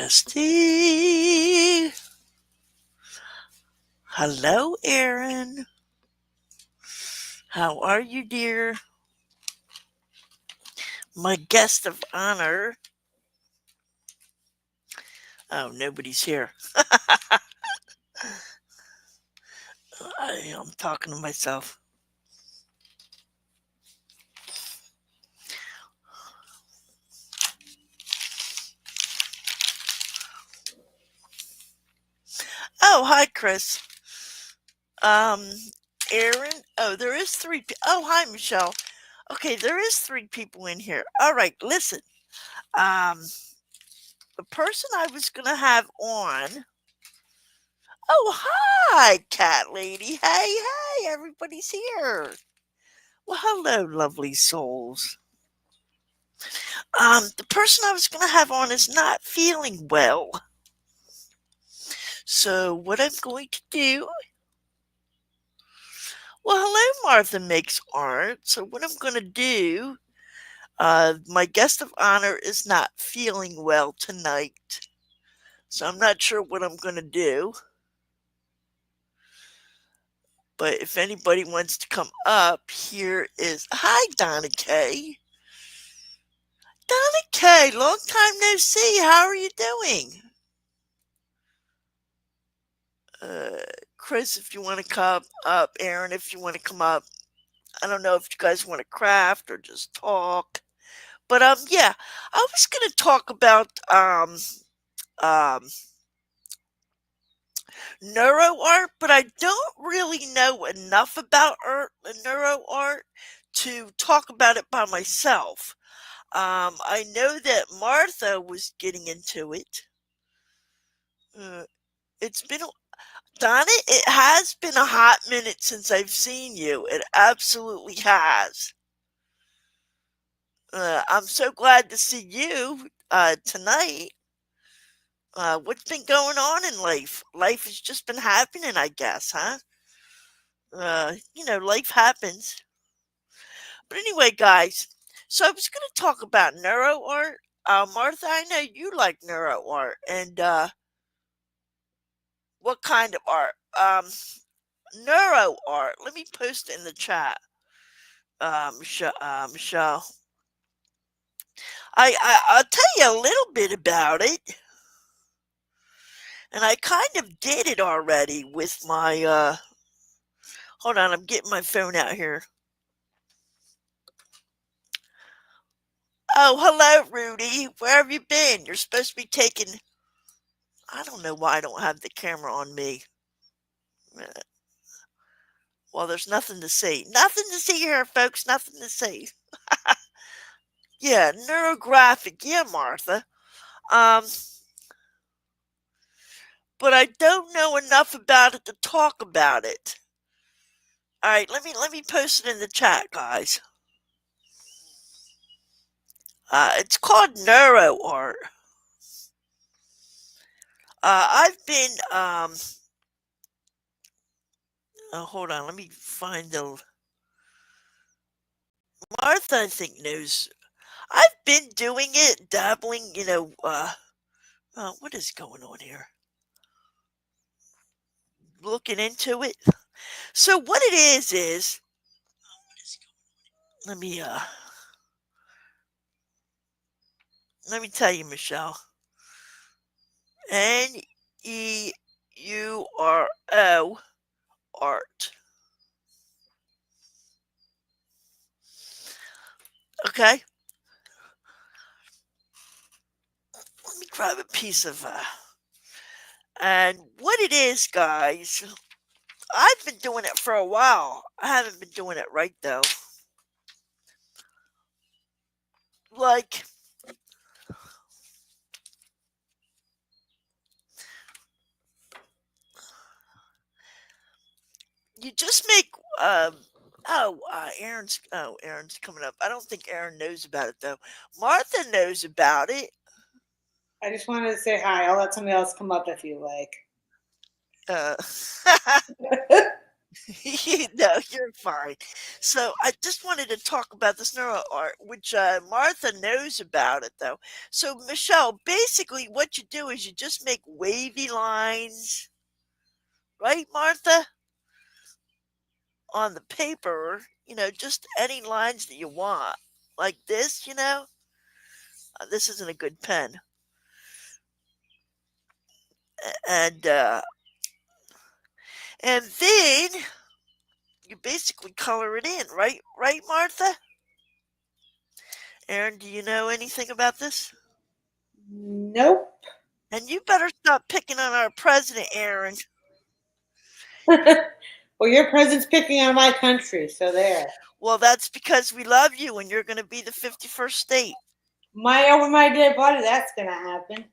Testing. Hello, Aaron. How are you, dear? My guest of honor. Oh, nobody's here. I'm talking to myself. Oh, hi, Chris. Um, Aaron. Oh, there is three. Oh, hi, Michelle. Okay, there is three people in here. All right, listen. Um, the person I was gonna have on. Oh, hi, cat lady. Hey, everybody's here. Well, hello, lovely souls. The person I was going to have on is not feeling well. So, what I'm going to do. Well, hello, Martha makes art. So, what I'm going to do. My guest of honor is not feeling well tonight. So, I'm not sure what I'm going to do. But if anybody wants to come up, here is. Hi, Donna Kay. Donna Kay, long time no see. How are you doing? Uh, Chris, if you want to come up, Aaron, if you want to come up. I don't know if you guys want to craft or just talk. But yeah, I was gonna talk about um neuro art, but I don't really know enough about neuro art to talk about it by myself. I know that Martha was getting into it. Uh, it's been Donna, it has been a hot minute since I've seen you. It absolutely has. I'm so glad to see you tonight. What's been going on in life? Life has just been happening, I guess, huh? Life happens. But anyway, guys, so I was going to talk about neuro art. Martha, I know you like neuro art. And what kind of art? Neuro art. Let me post it in the chat, Michelle. I'll tell you a little bit about it. And I kind of did it already with my hold on, I'm getting my phone out here. Oh, hello, Rudy. Where have you been? You're supposed to be taking. I don't know why I don't have the camera on me. Uh, Well, there's nothing to see. Nothing to see here, folks. Nothing to see. Yeah, neurographic. Yeah, Martha. Um, but I don't know enough about it to talk about it. All right, let me post it in the chat, guys. It's called neuro art. I've been hold on, let me find the Martha. I think knows. I've been doing it, dabbling. What is going on here? Looking into it. So what it is let me uh let me tell you, Michelle. Neuro art. Okay. Let me grab a piece of and what it is, guys. I've been doing it for a while. I haven't been doing it right though. Like you just make Aaron's coming up. I don't think Aaron knows about it though. Martha knows about it. I just wanted to say hi. I'll let somebody else come up if you like. Uh, No, you're fine. So I just wanted to talk about this neuro art, which Martha knows about it though. So Michelle, basically what you do is you just make wavy lines, right, Martha, on the paper. Just any lines that you want, like this. This isn't a good pen, and then you basically color it in, right, Martha? Aaron, do you know anything about this? Nope. And you better stop picking on our president, Aaron. Well, your president's picking on my country, so there. Well, that's because we love you and you're going to be the 51st state. My over my dead body, that's gonna happen.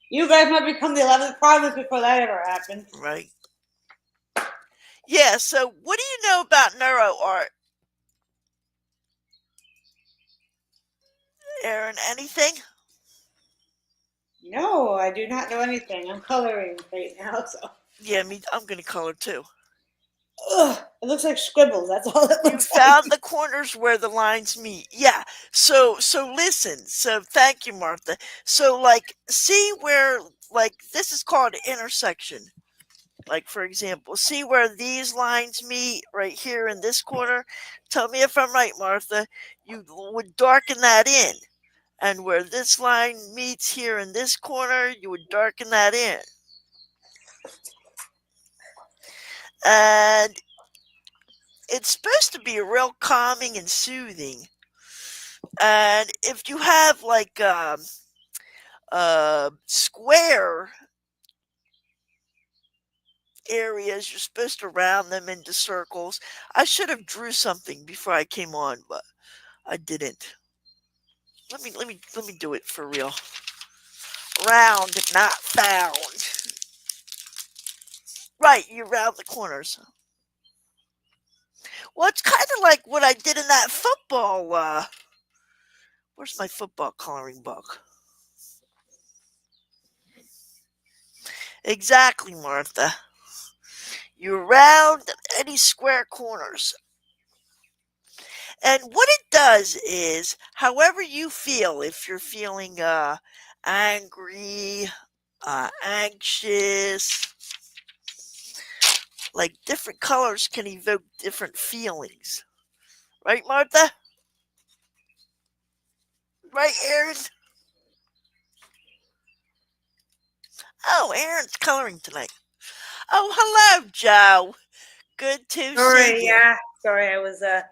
You guys might become the 11th province before that ever happens. Right. Yeah, so what do you know about neuro art, Aaron? Anything? No, I do not know anything. I'm coloring right now, so. Yeah, I'm going to color too. Ugh, it looks like scribbles. That's all it You looks like. found the corners where the lines meet. Yeah. So listen. So thank you, Martha. So like see where like this is called an intersection. Like, for example, see where these lines meet right here in this corner? Tell me if I'm right, Martha. You would darken that in. And where this line meets here in this corner, you would darken that in. And it's supposed to be real calming and soothing. And if you have like square areas, you're supposed to round them into circles. I should have drew something before I came on, but I didn't. Let me do it for real. Round, not found. Right, you round the corners. Well, it's kind of like what I did in that football. Where's my football coloring book? Exactly, Martha. You round any square corners. And what it does is, however you feel, if you're feeling angry, anxious, like different colors can evoke different feelings. Right, Martha? Right, Aaron? Oh, Aaron's coloring tonight. Oh, hello, Joe. Good to see Sorry, you. yeah. Sorry, I was I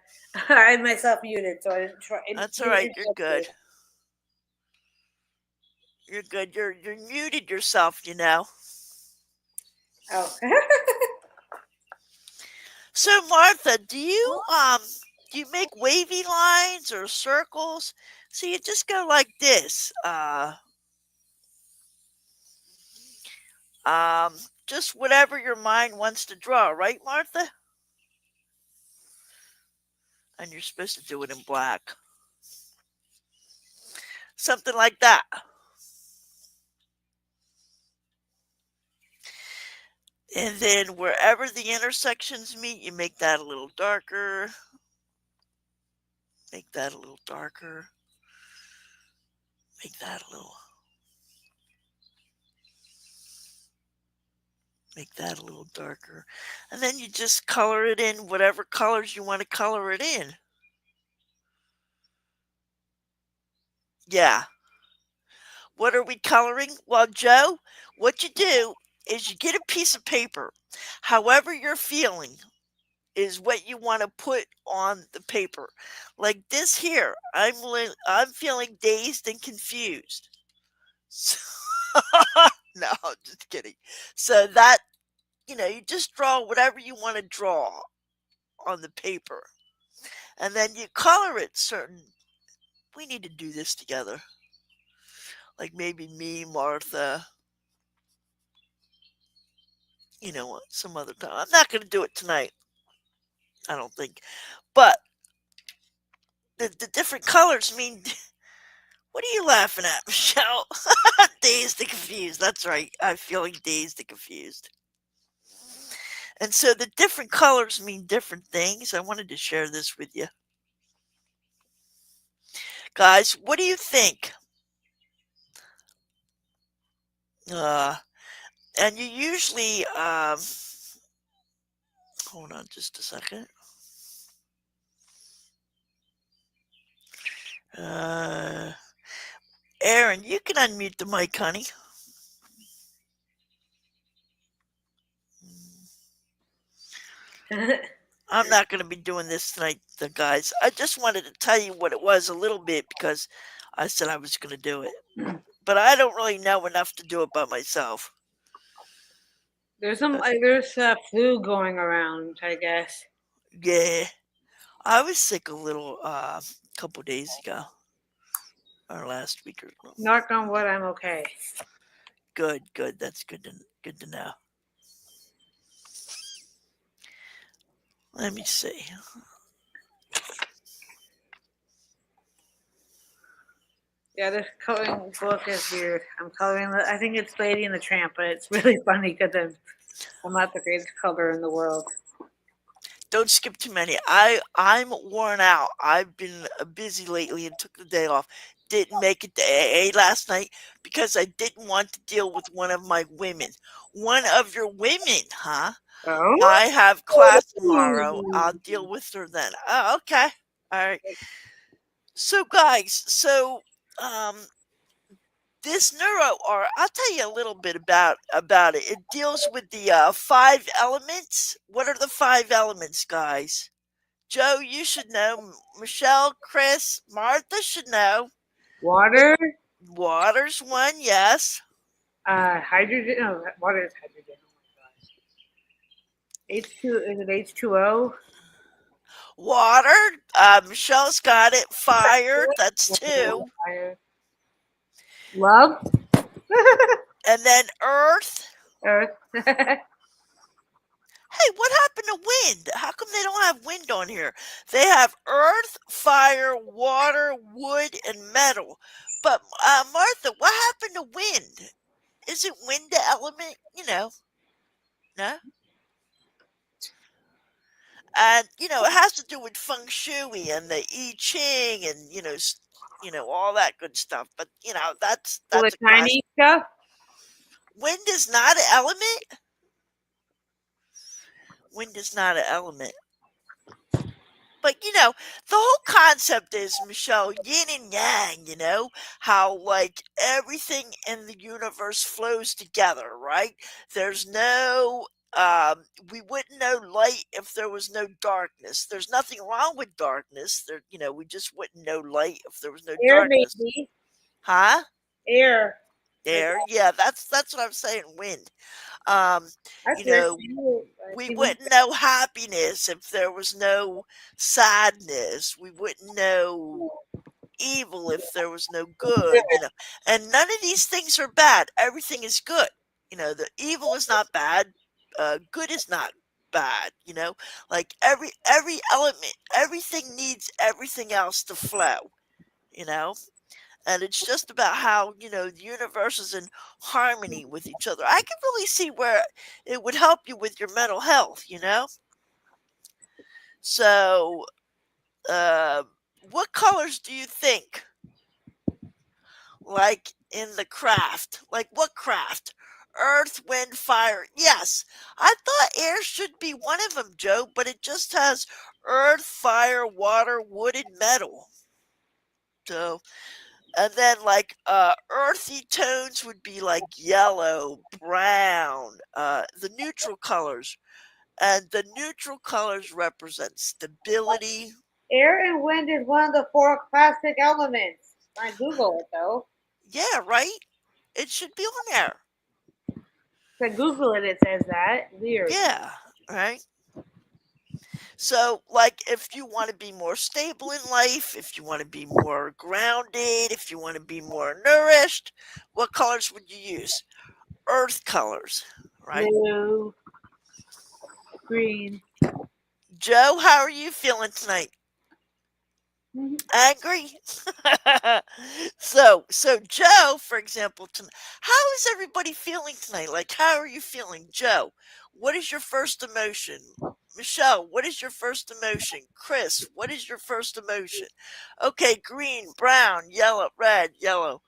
had myself muted, so I didn't try. It That's all didn't right. You're interrupt you. good. You're good. You're muted yourself. Oh. So, Martha, do you make wavy lines or circles? So you just go like this. Um, just whatever your mind wants to draw, right, Martha? And you're supposed to do it in black. Something like that. And then wherever the intersections meet, you make that a little darker. Make that a little darker. Make that a little. Make that a little darker. And then you just color it in whatever colors you want to color it in. Yeah. What are we coloring? Well, Joe, what you do is you get a piece of paper. However you're feeling is what you want to put on the paper. Like this here, I'm feeling dazed and confused. So, no, just kidding. So that, you just draw whatever you want to draw on the paper. And then you color it certain. We need to do this together. Like maybe me, Martha, some other time. I'm not going to do it tonight, I don't think. But the different colors mean. What are you laughing at, Michelle? Dazed and confused. That's right. I'm feeling dazed and confused. And so the different colors mean different things. I wanted to share this with you. Guys, what do you think? Uh, and you usually, hold on just a second. Uh, Aaron, you can unmute the mic, honey. I'm not going to be doing this tonight, the guys. I just wanted to tell you what it was a little bit because I said I was going to do it. But I don't really know enough to do it by myself. Uh, there's flu going around, I guess. yeah, I was sick a little couple days ago or last week or Knock on wood, I'm okay. good, good. That's good to know. Let me see. Yeah, this coloring book is weird. I think it's Lady and the Tramp, but it's really funny because I'm not the greatest color in the world. Don't skip too many. I'm worn out. I've been busy lately and took the day off. Didn't make it to AA last night because I didn't want to deal with one of my women. One of your women, huh? Oh? I have class tomorrow. I'll deal with her then. Oh, okay. All right. So guys, this neuro or I'll tell you a little bit about it. It deals with the five elements. What are the five elements, guys? Joe, you should know. Michelle, Chris, Martha should know. What Water, water's one, yes. hydrogen. No, water is hydrogen. Oh my gosh. H2, is it H2O? Water, Michelle's got it. Fire, that's two. Fire. Love? And then earth. Earth. Hey, what happened to wind? How come they don't have wind on here? They have earth, fire, water, wood, and metal. But Martha, what happened to wind? Isn't wind the element? No. And it has to do with feng shui and the I Ching and all that good stuff. But All the that's a class. Chinese stuff? Wind is not an element. Wind is not an element. But the whole concept is, Michelle, yin and yang. How like everything in the universe flows together, right? There's no we wouldn't know light if there was no darkness. There's nothing wrong with darkness. We just wouldn't know light if there was no Air, darkness. maybe. Huh? Air. Like There, yeah, that's what I'm saying. Wind. Um, that's you weird. know, I we see we wouldn't know happiness if there was no sadness. We wouldn't know evil if there was no good. And none of these things are bad. Everything is good. The evil is not bad. Good is not bad. Like every element, everything needs everything else to flow. You know, and it's just about how the universe is in harmony with each other. I can really see where it would help you with your mental health. So uh, what colors do you think, like in the craft, like what craft? Earth, wind, fire. Yes, I thought air should be one of them, Joe, but it just has earth, fire, water, wood, and metal. So and then like earthy tones would be like yellow, brown, the neutral colors. And the neutral colors represent stability. air and wind is one of the four classic elements. I Google it though. Yeah, right? It should be on there. If I Google it, it says that. Weird. Yeah, right? So, like, if you want to be more stable in life, if you want to be more grounded, if you want to be more nourished, what colors would you use? Earth colors, right? Blue, green. Joe, how are you feeling tonight? Angry. So Joe, for example, how is everybody feeling tonight? Like, how are you feeling, Joe? What is your first emotion? Michelle, what is your first emotion? Chris, what is your first emotion? Okay, green, brown, yellow, red, yellow.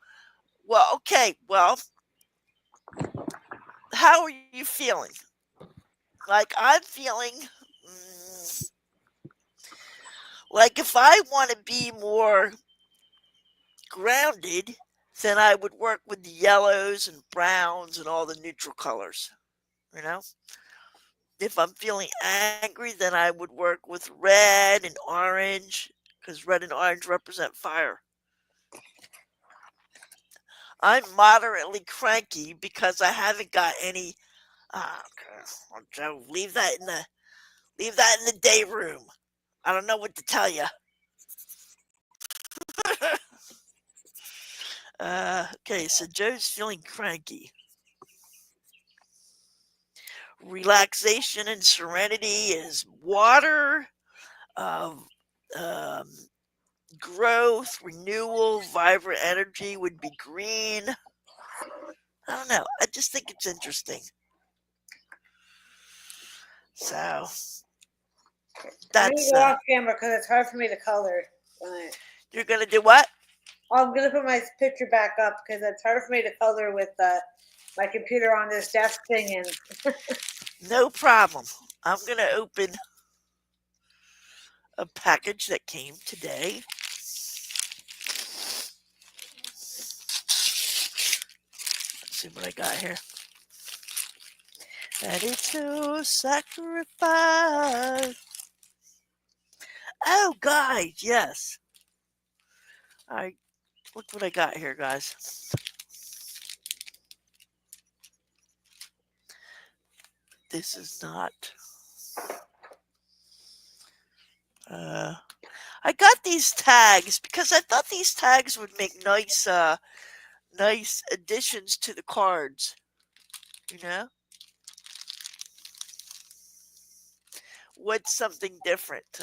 Well, okay, well, how are you feeling? Like, I'm feeling mm, like if I want to be more grounded, then I would work with the yellows and browns and all the neutral colors. You know, if I'm feeling angry, then I would work with red and orange because red and orange represent fire. I'm moderately cranky because I haven't got any. Okay, well, Joe, leave that in the day room. I don't know what to tell you. Okay, so Joe's feeling cranky. Relaxation and serenity is water. Um, um, Growth, renewal, vibrant energy would be green. I don't know. I just think it's interesting. So I'm gonna that's go off camera because it's hard for me to color. you're gonna do what? I'm gonna put my picture back up because it's hard for me to color with my computer on this desk thing. And No problem. I'm gonna open a package that came today. Let's see what I got here. Ready to sacrifice. Oh, guys, yes. I look what I got here, guys. This is not. Uh, I got these tags because I thought these tags would make nice additions to the cards. You know, what's something different?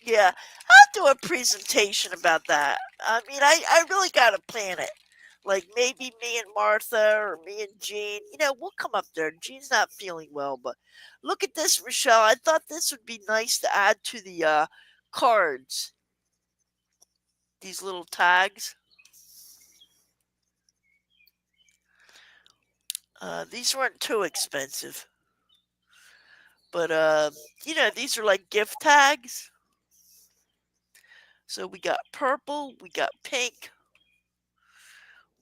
Yeah, I'll do a presentation about that. I mean, I really got to plan it. Like maybe me and Martha or me and Jean, we'll come up there. Jean's not feeling well, but look at this, Rochelle. I thought this would be nice to add to the cards. These little tags. These weren't too expensive, but these are like gift tags. So we got purple, we got pink,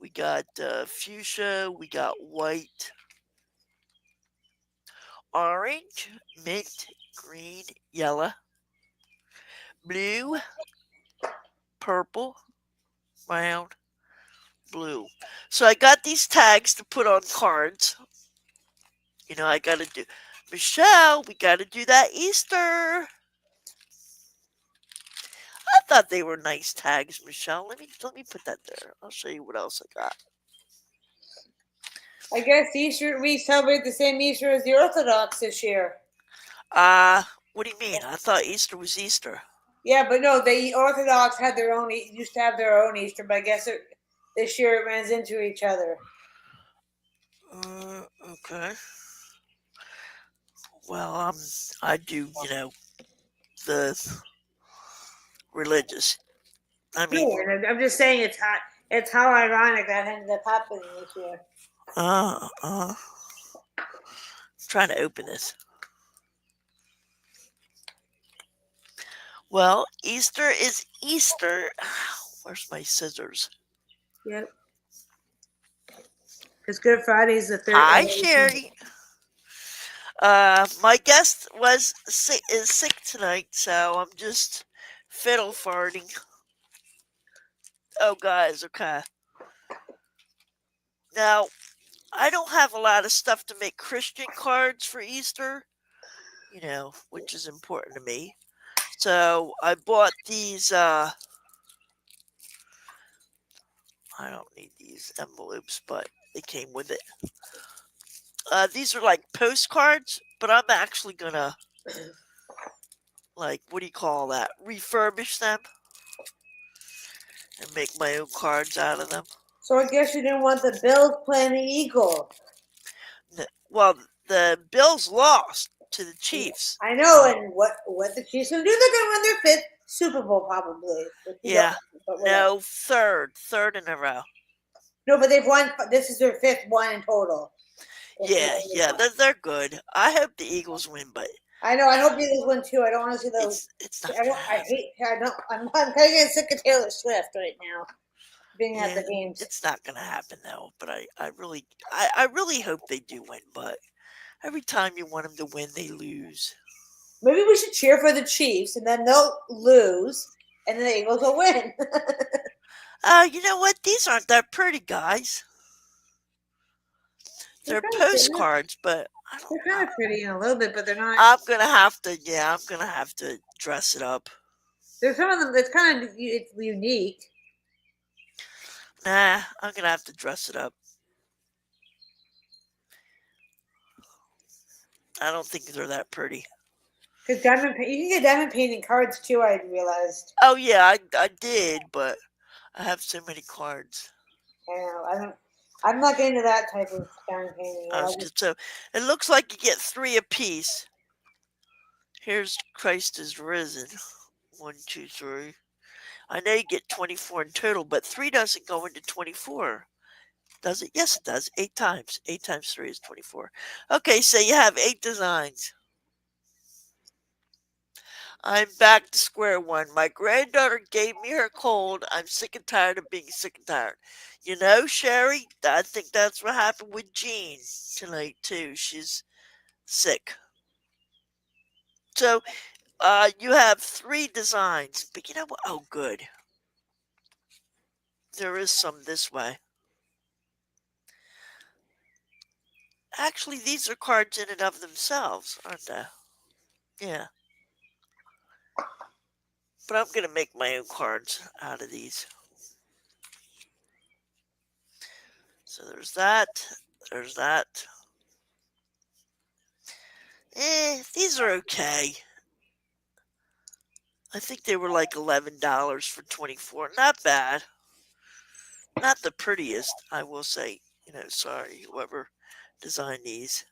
we got fuchsia, we got white, orange, mint, green, yellow, blue, purple, brown, blue. So I got these tags to put on cards. I got to do. Michelle, we got to do that Easter. I thought they were nice tags, Michelle. Let me put that there. I'll show you what else I got. I guess Easter we celebrate the same Easter as the Orthodox this year. What do you mean? I thought Easter was Easter. Yeah, but no, the Orthodox had their own used to have their own Easter, but I guess this year it runs into each other. Okay. Well, I do, the religious. I mean, Sure, and I'm just saying it's how ironic that ended up happening this year. uh, uh, trying to open this. Well, Easter is Easter. Where's my scissors? Yep, because Good Friday is the third. Hi, Sherry. My guest is sick tonight, so I'm just fiddle farting. Oh, guys, okay. Now, I don't have a lot of stuff to make Christian cards for Easter, which is important to me. So I bought these. I don't need these envelopes, but they came with it. These are like postcards, but I'm actually gonna like, what do you call that? Refurbish them and make my own cards out of them. So I guess you didn't want the Bills playing the Eagles. Well, the Bills lost to the Chiefs. I know, and what the Chiefs gonna do? They're gonna win their fifth Super Bowl probably, which we don't. Yeah. But whatever. No, third in a row. No, but they've won. This is their fifth one in total. Yeah, they're good. I hope the Eagles win, but I know. I hope the Eagles win too. I don't want to see those. it's not I gonna don't. I happen. hate. I don't. I'm kind of getting sick of Taylor Swift right now. Being at Yeah, the games. it's not gonna happen though. But I really hope they do win. But every time you want them to win, they lose. Maybe we should cheer for the Chiefs, and then they'll lose, and then the Eagles will win. You know what? These aren't that pretty, guys. they're They're kind of pretty. postcards, but I don't. They're kind of pretty in a little bit, but they're not. I'm gonna have to. Yeah, I'm gonna have to dress it up. There's some of them that's kind of it's unique. Nah, I'm gonna have to dress it up. I don't think they're that pretty. Because you can get diamond painting cards too. I realized. Oh yeah, I did, but I have so many cards. I know. I don't. I'm not getting into that type of diamond painting. I was just so it looks like you get three apiece. Here's Christ is risen. One, two, three. I know you get 24 in total, but three doesn't go into 24. Does it? Yes, it does. Eight times. Eight times three is 24. Okay, so you have eight designs. I'm back to square one. My granddaughter gave me her cold. I'm sick and tired of being sick and tired. You know, Sherry, I think that's what happened with Jean tonight, too. She's sick. So, you have three designs. But you know what? Oh, good. There is some this way. Actually, these are cards in and of themselves, aren't they? Yeah. But I'm going to make my own cards out of these. So there's that. There's that. These are okay. I think they were like $11 for 24. Not bad. Not the prettiest, I will say. Sorry, whoever designed these.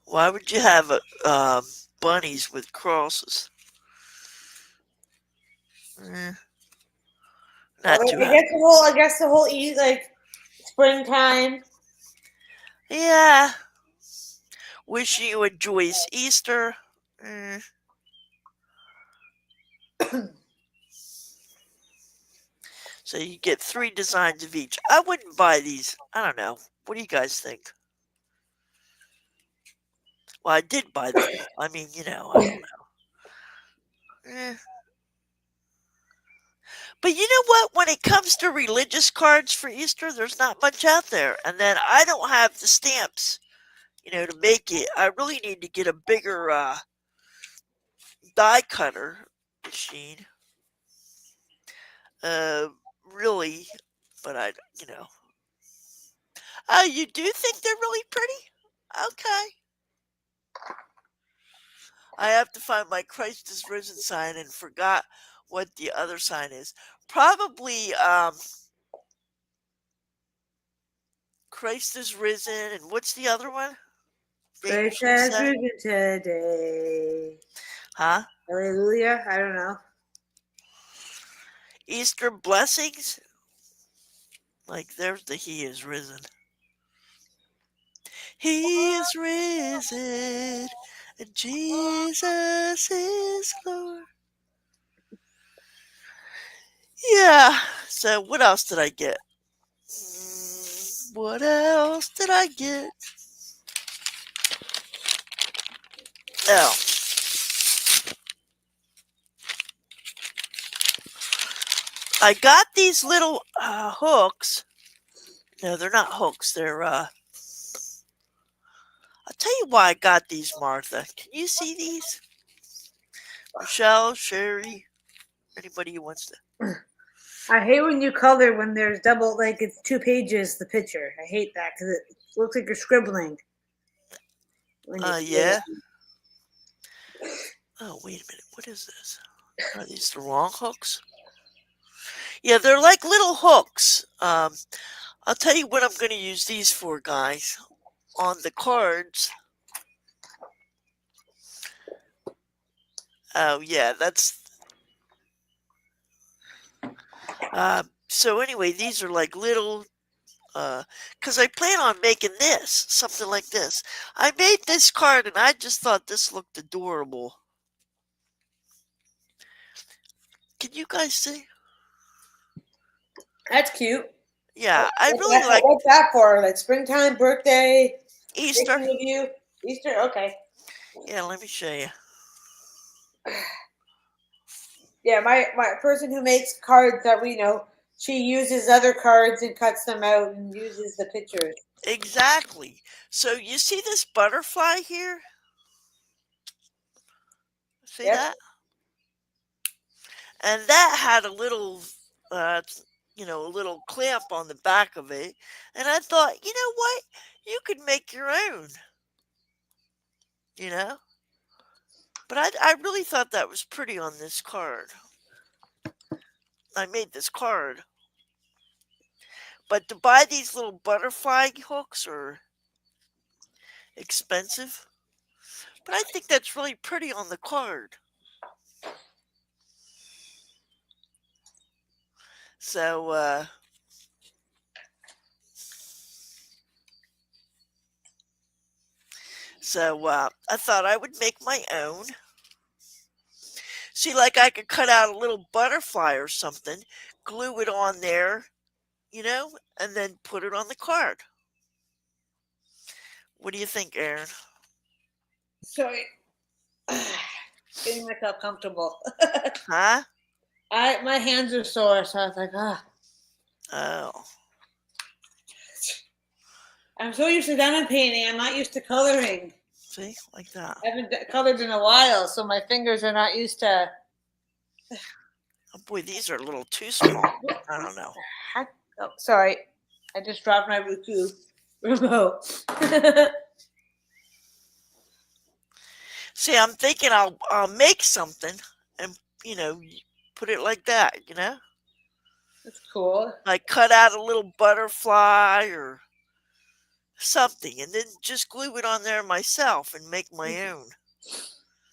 Why would you have bunnies with crosses? Eh, Well, not too I guess happy. the whole. I guess the whole like springtime. Yeah. Wishing you a joyous Easter. Eh. So you get three designs of each. I wouldn't buy these. I don't know. What do you guys think? Well, I did buy them. I mean, I don't know. But you know what? When it comes to religious cards for Easter, there's not much out there. And then I don't have the stamps, to make it. I really need to get a bigger die cutter machine. Uh, really. But you know. Oh, you do think they're really pretty? Okay. I have to find my Christ is risen sign and forgot what the other sign is. Probably Christ is risen, and what's the other one? They Grace usually has say, risen today. huh? Hallelujah. I don't know. Easter blessings? Like there's the He is risen. He is risen, and Jesus is Lord. Yeah. So what else did I get? What else did I get? Oh, I got these little hooks. No, they're not hooks. I'll tell you why I got these, Martha. Can you see these? Michelle, Sherry, anybody who wants to. I hate when you color when there's double, like it's 2 pages, the picture. I hate that because it looks like you're scribbling. when you peel Yeah. them. Oh, wait a minute. What is this? Are these the wrong hooks? Yeah, they're like little hooks. I'll tell you what I'm going to use these for, guys. On the cards. Oh, yeah, that's. So anyway, these are like little. Because I plan on making this, something like this. I made this card and I just thought this looked adorable. Can you guys see? That's cute. Yeah, I really like What's that for? Like springtime, birthday, Easter. picture of you, Easter. Okay. Yeah, let me show you. Yeah, my person who makes cards that we know, she uses other cards and cuts them out and uses the pictures. Exactly. So you see this butterfly here? See Yep. that? And that had a little, uh, a little clamp on the back of it. And I thought, you know what? You could make your own, you know? But I really thought that was pretty on this card. I made this card. But to buy these little butterfly hooks are expensive. But I think that's really pretty on the card. So, I thought I would make my own. See, like I could cut out a little butterfly or something, glue it on there, and then put it on the card. What do you think, Aaron? Sorry, getting myself comfortable. Huh? My hands are sore, so I was like, ah. Oh, I'm so used to diamond painting. I'm not used to coloring. see, like that. I haven't colored in a while, so my fingers are not used to. Oh boy, these are a little too small. I don't know. Oh, sorry, I just dropped my Roku remote. See, I'm thinking I'll make something and put it like that. That's cool. Like cut out a little butterfly or something, and then just glue it on there myself and make my own.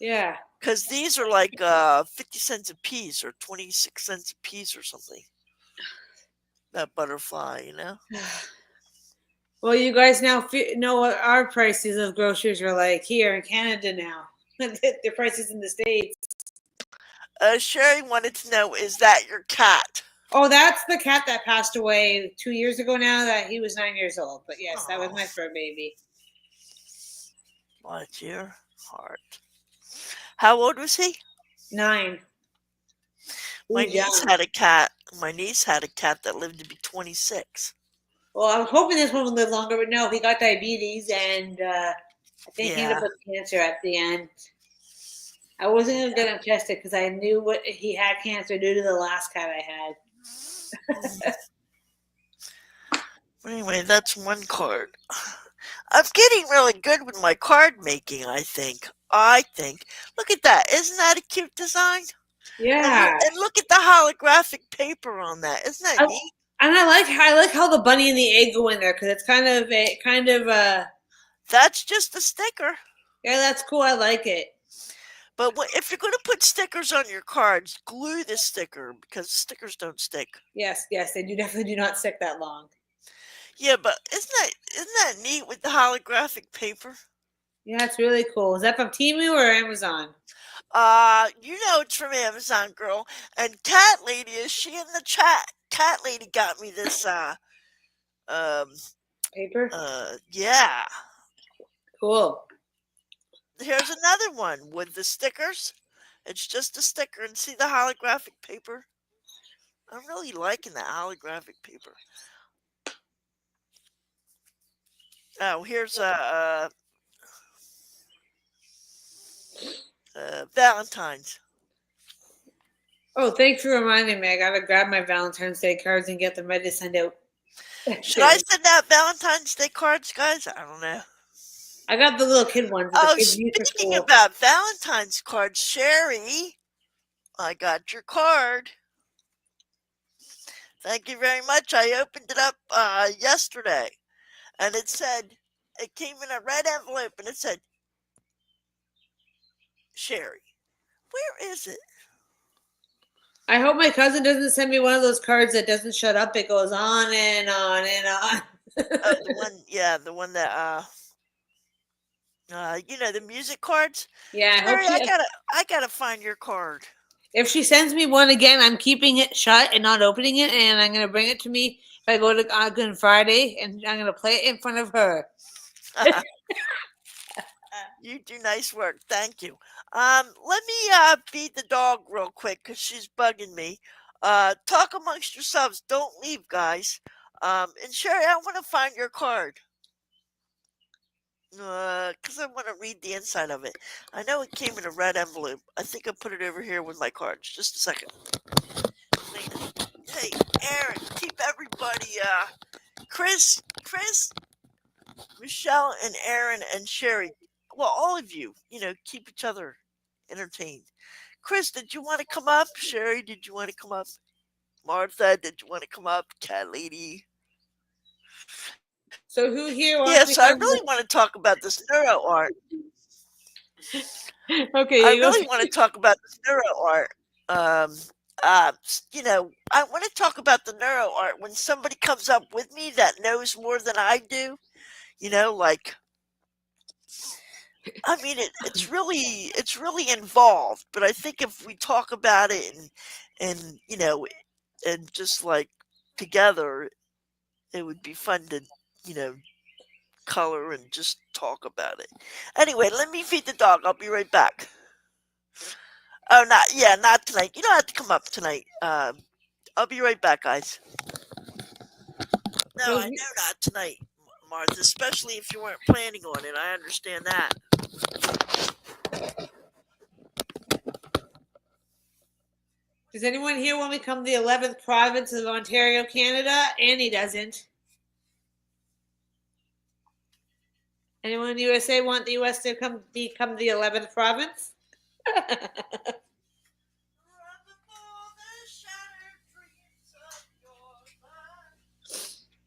Yeah. Because these are like 50 cents a piece or 26 cents a piece or something. That butterfly. Well, you guys now know what our prices of groceries are like here in Canada now. The prices in the States. Sherry wanted to know, is that your cat? Oh, that's the cat that passed away 2 years ago now that he was 9 years old. But yes, that was Oh, my fur baby. bless your heart. How old was he? 9. He My was niece young. had a cat. My niece had a cat that lived to be 26. Well, I was hoping this one would live longer, but no, he got diabetes and I think he ended Yeah. up with cancer at the end. I wasn't going to get him tested because I knew what he had cancer due to the last cat I had. But anyway, that's one card. I'm getting really good with my card making, I think. Look at that. Isn't that a cute design? Yeah, And look at the holographic paper on that. Isn't that I, neat? and I like how the bunny and the egg go in there because it's kind of That's just a sticker. yeah, that's cool. I like it. But if you're going to put stickers on your cards, glue the sticker because stickers don't stick. Yes, they do definitely do not stick that long. Yeah, but isn't that neat with the holographic paper? Yeah, it's really cool. Is that from Temu or Amazon? It's from Amazon, girl. And Cat Lady, is she in the chat? Cat Lady got me this. Um, Paper? yeah. Cool. Here's another one with the stickers. It's just a sticker, and see the holographic paper. I'm really liking that holographic paper. Oh, here's Valentine's. Oh, thanks for reminding me. I gotta grab my Valentine's Day cards and get them ready to send out. Should I send out Valentine's Day cards, guys? I don't know. I got the little kid ones that the Oh, kids use for speaking school. about Valentine's cards, Sherry, I got your card. Thank you very much. I opened it up yesterday, and it came in a red envelope, and it said, Sherry. Where is it? I hope my cousin doesn't send me one of those cards that doesn't shut up. It goes on and on and on. Oh, the one that the music cards. Yeah, I hope Sherry, she. I gotta find your card. If she sends me one again, I'm keeping it shut and not opening it, and I'm gonna bring it to me if I go to Good Friday, and I'm gonna play it in front of her. You do nice work. Thank you. Let me feed the dog real quick because she's bugging me. Talk amongst yourselves. Don't leave, guys. And Sherry, I want to find your card. Because I want to read the inside of it. I know it came in a red envelope. I think I put it over here with my cards. Just a second. Hey, Aaron, keep everybody, Chris, Michelle, and Aaron, and Sherry. Well, all of you, keep each other entertained. Chris, did you want to come up? Sherry, did you want to come up? Martha, did you want to come up? Cat lady. So who here Yes, wants I to come? really want to talk about this neuro art. I Okay, you go. really want to talk about this neuro art. Um, I want to talk about the neuro art when somebody comes up with me that knows more than I do. Like I mean, it's really involved, but I think if we talk about it and just like together, it would be fun to you know color and just talk about it. Anyway, let me feed the dog. I'll be right back. Oh, not tonight. You don't have to come up tonight. I'll be right back, guys. No, So, I know not tonight, Martha. Especially if you weren't planning on it. I understand that. does anyone here want to become the 11th province of Ontario, Canada? Annie doesn't. Anyone in the USA want the US to become the 11th province?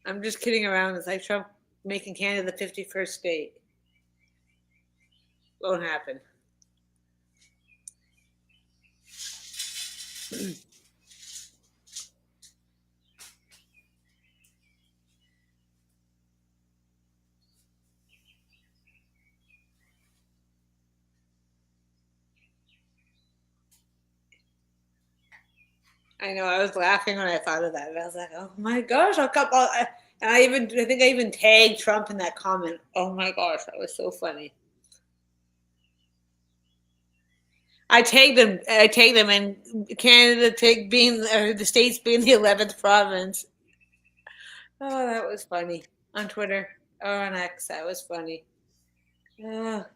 I'm just kidding around. It's like Trump making Canada the 51st state. Won't happen. I know. I was laughing when I thought of that. And I was like, "Oh my gosh!" And I think I even tagged Trump in that comment. Oh my gosh, that was so funny. I tagged them. I tagged them, and Canada the states being the 11th province. Oh, that was funny on Twitter or on X. That was funny. Oh.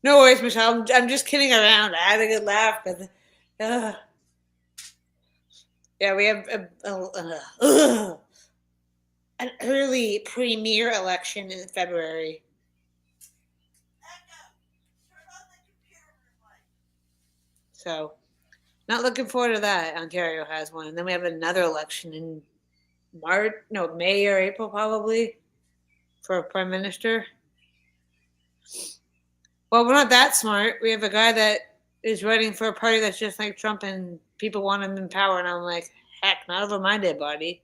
No worries, Michelle. I'm just kidding around. I had a good laugh because, yeah, we have an early premier election in February. So, not looking forward to that. Ontario has one, and then we have another election in May or April probably for a prime minister. Well, we're not that smart. We have a guy that is running for a party that's just like Trump, and people want him in power, and I'm like, heck, not over my dead body.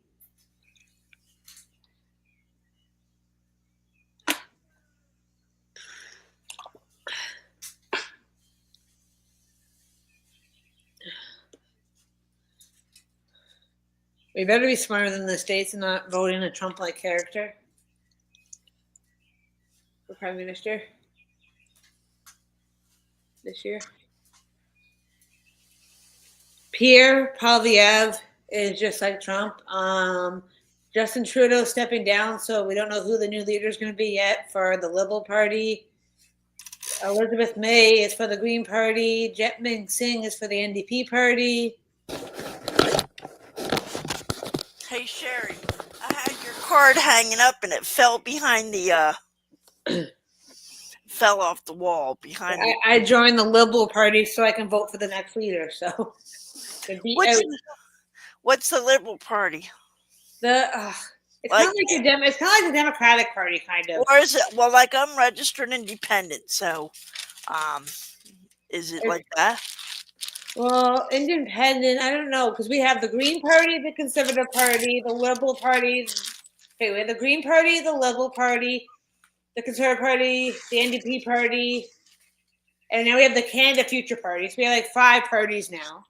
We better be smarter than the states and not vote in a Trump-like character for prime minister this year. Pierre Poilievre is just like Trump. Justin Trudeau stepping down, so we don't know who the new leader is going to be yet for the Liberal Party. Elizabeth May is for the Green Party. Jagmeet Singh is for the NDP Party. Sherry, I had your card hanging up and it fell behind the fell off the wall behind the. I joined the Liberal Party so I can vote for the next leader. So What's what's the Liberal Party? the it's kind Like, of like it's kind of like the Democratic Party, kind of. or is it? Well, like I'm registered independent, so um, is it like that? Well, independent, I don't know, because we have the Green Party, the Conservative Party, the Liberal Party. Okay, we have the Green Party, the Liberal Party, the Conservative Party, the NDP Party, and now we have the Canada Future Party. So we have like 5 parties now.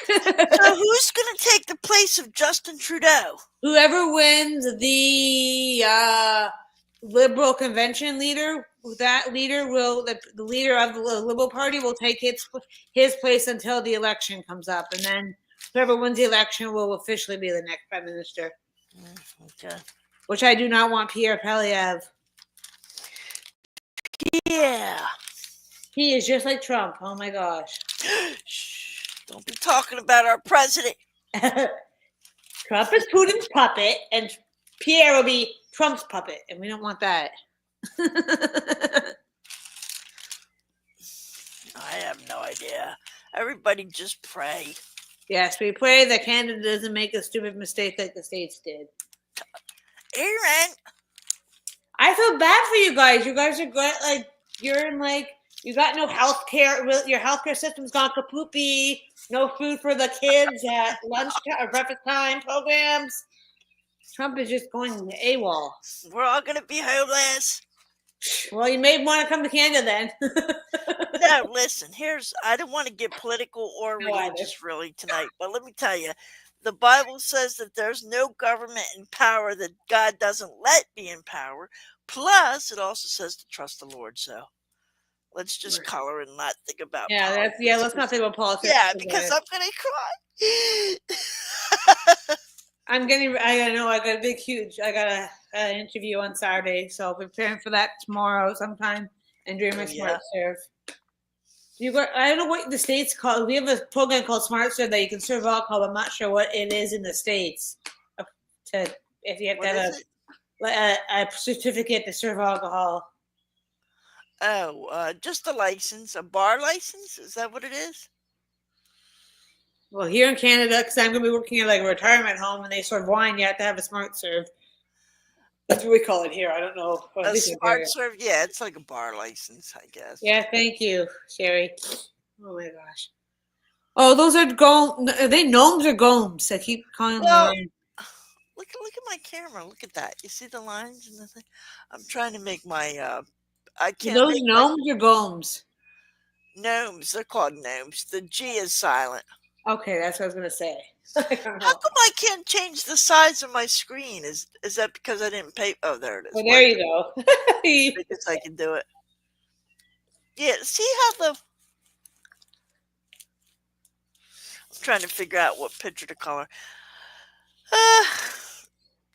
So who's going to take the place of Justin Trudeau? Whoever wins the Liberal convention leader, that leader will the leader of the Liberal Party will take his place until the election comes up, and then whoever wins the election will officially be the next prime minister. Okay. Which I do not want Pierre Poilievre. Yeah. He is just like Trump. Oh my gosh. Shh, don't be talking about our president. Trump is Putin's puppet, and Pierre will be Trump's puppet, and we don't want that. I have no idea. Everybody just pray. Yes, we pray that Canada doesn't make a stupid mistake like the States did. Aaron, I feel bad for you guys. You guys are good. Like, you're in, like, you got no health care. Your healthcare system's gone kapoopy. No food for the kids at lunchtime or breakfast time programs. Trump is just going AWOL. we're all going to be homeless. Well, you may want to come to Canada then. No, listen, I don't want to get political or No, either. religious really tonight, but let me tell you, the Bible says that there's no government in power that God doesn't let be in power. Plus, it also says to trust the Lord. So let's just Right. color and not think about Yeah, let's not think about politics. Yeah, because I'm going to cry. I got a big, huge, I got an interview on Saturday, so preparing for that tomorrow sometime and doing my Smart Serve. I don't know what the States call. We have a program called Smart Serve that you can serve alcohol. I'm not sure what it is in the States. If you have to have a certificate to serve alcohol. Oh, just a license, a bar license? Is that what it is? Well, here in Canada, because I'm going to be working at like a retirement home and they serve wine, you have to have a Smart Serve. That's what we call it here. I don't know. A Smart Serve? Yeah, it's like a bar license, I guess. Yeah, thank you, Sherry. Oh my gosh. Oh, those are are they gnomes or gomes? I keep calling them. Look at my camera. Look at that. You see the lines and the thing? I'm trying to make my I can't Those make gnomes or gomes? Gnomes. They're called gnomes. The G is silent. Okay, that's what I was gonna say. How come I can't change the size of my screen? Is that because I didn't pay? Oh, there it is. Well, there you go. Because I can do it. Yeah, see how I'm trying to figure out what picture to color.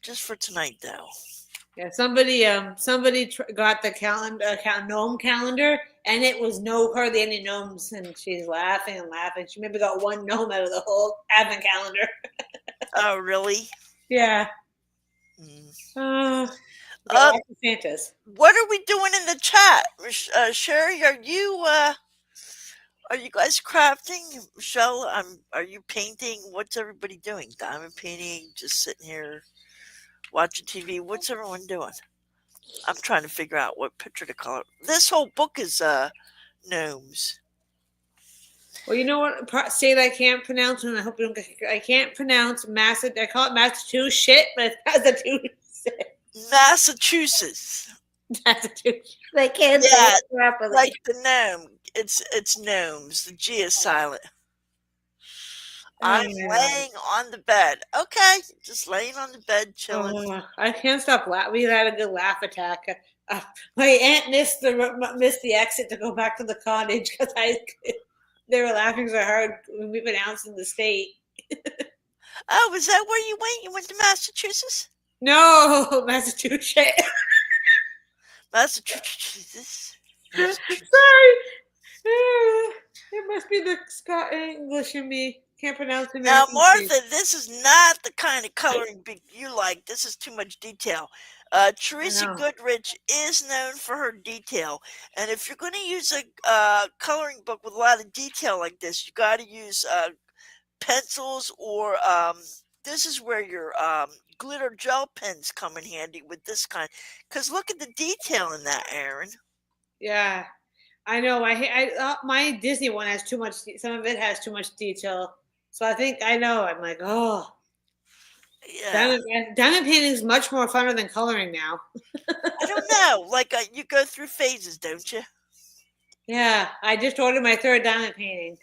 Just for tonight, though. Yeah, somebody got the gnome calendar, and it was hardly any gnomes, and she's laughing and laughing. She maybe got one gnome out of the whole advent calendar. Oh, really? Yeah. Santas. What are we doing in the chat? Sherry, are you guys crafting? Michelle, are you painting? What's everybody doing? Diamond painting, just sitting here watching TV. What's everyone doing? I'm trying to figure out what picture to color. This whole book is gnomes. Well, you know what state I can't pronounce, and I hope you don't get. I can't pronounce I call it Massachusetts, but it's Massachusetts. Massachusetts. Massachusetts. I can't say it properly. Like the gnome. It's gnomes. The G is silent. I'm laying on the bed. Okay, just laying on the bed, chilling. I can't stop laughing. We had a good laugh attack. My aunt missed the exit to go back to the cottage because they were laughing so hard when we pronounced in the state. Oh, is that where you went? You went to Massachusetts? No, Massachusetts. Massachusetts. Sorry. It must be the Scott English in me. Can't pronounce Now, American trees. Martha, this is not the kind of coloring book you like. This is too much detail. I Teresa know. Goodrich is known for her detail, and if you're going to use a coloring book with a lot of detail like this, you got to use pencils or this is where your glitter gel pens come in handy with this kind. Because look at the detail in that, Aaron. Yeah, I know. My Disney one has too much. Some of it has too much detail. So I think I know. I'm like, oh, Yeah. diamond painting is much more funner than coloring now. I don't know. Like you go through phases, don't you? Yeah, I just ordered my third diamond painting.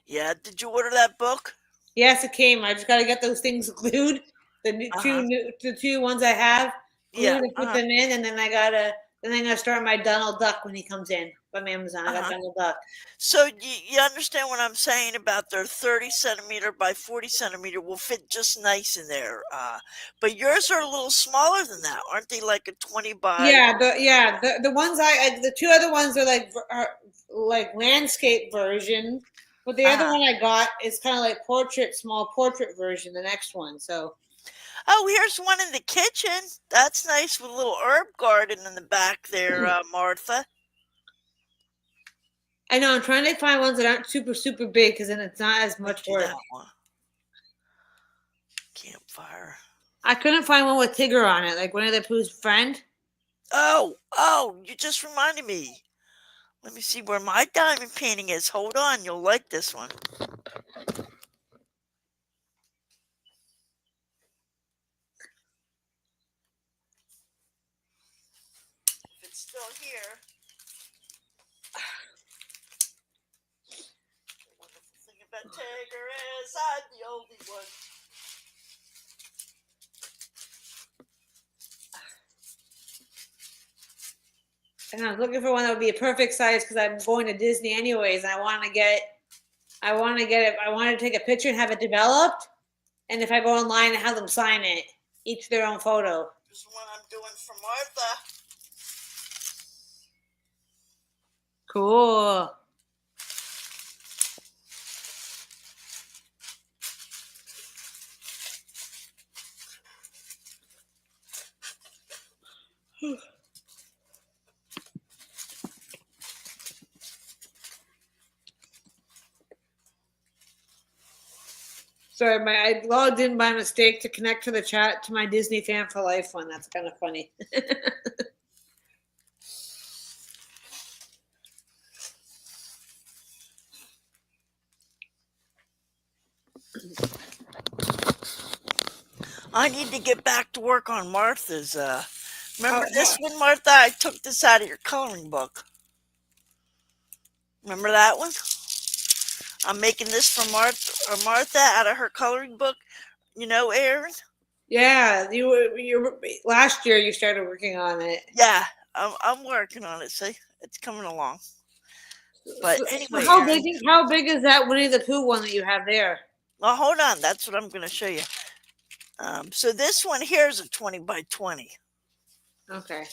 Yeah. Did you order that book? Yes, it came. I just got to get those things glued. Uh huh. The two ones I have Yeah. glued and Uh put huh. them in, and then I'm gonna start my Donald Duck when he comes in from Amazon. I Uh got huh. Donald Duck. So you understand what I'm saying about their 30 centimeter by 40 centimeter will fit just nice in there. But yours are a little smaller than that, aren't they? Like a 20 by. The ones the two other ones are like landscape version, but the other Uh-huh. one I got is kind of like small portrait version. The next one, so Oh, here's one in the kitchen. That's nice with a little herb garden in the back there, Martha. I know I'm trying to find ones that aren't super big because then it's not as Let me much do work. that one. Campfire. I couldn't find one with Tigger on it, like Winnie the Pooh's friend. Oh, you just reminded me. Let me see where my diamond painting is. Hold on, you'll like this one. If it's still here. The wonderful thing about Tigger is I'm the only one. And I was looking for one that would be a perfect size because I'm going to Disney anyways, and I want to take a picture and have it developed. And if I go online and have them sign it, each their own photo. This is one I'm doing for Martha. Cool. Sorry, I logged in by mistake to connect to the chat to my Disney Fan for Life one. That's kind of funny. I need to get back to work on Martha's. Remember How, this one, Martha? I took this out of your coloring book. Remember that one? I'm making this for Martha out of her coloring book. You know, Aaron? yeah, you last year you started working on it. Yeah, I'm working on it. See, it's coming along. But So anyway, Aaron. how big is that Winnie the Pooh one that you have there? Well, hold on. That's what I'm going to show you. So this one here is a 20 by 20. Okay.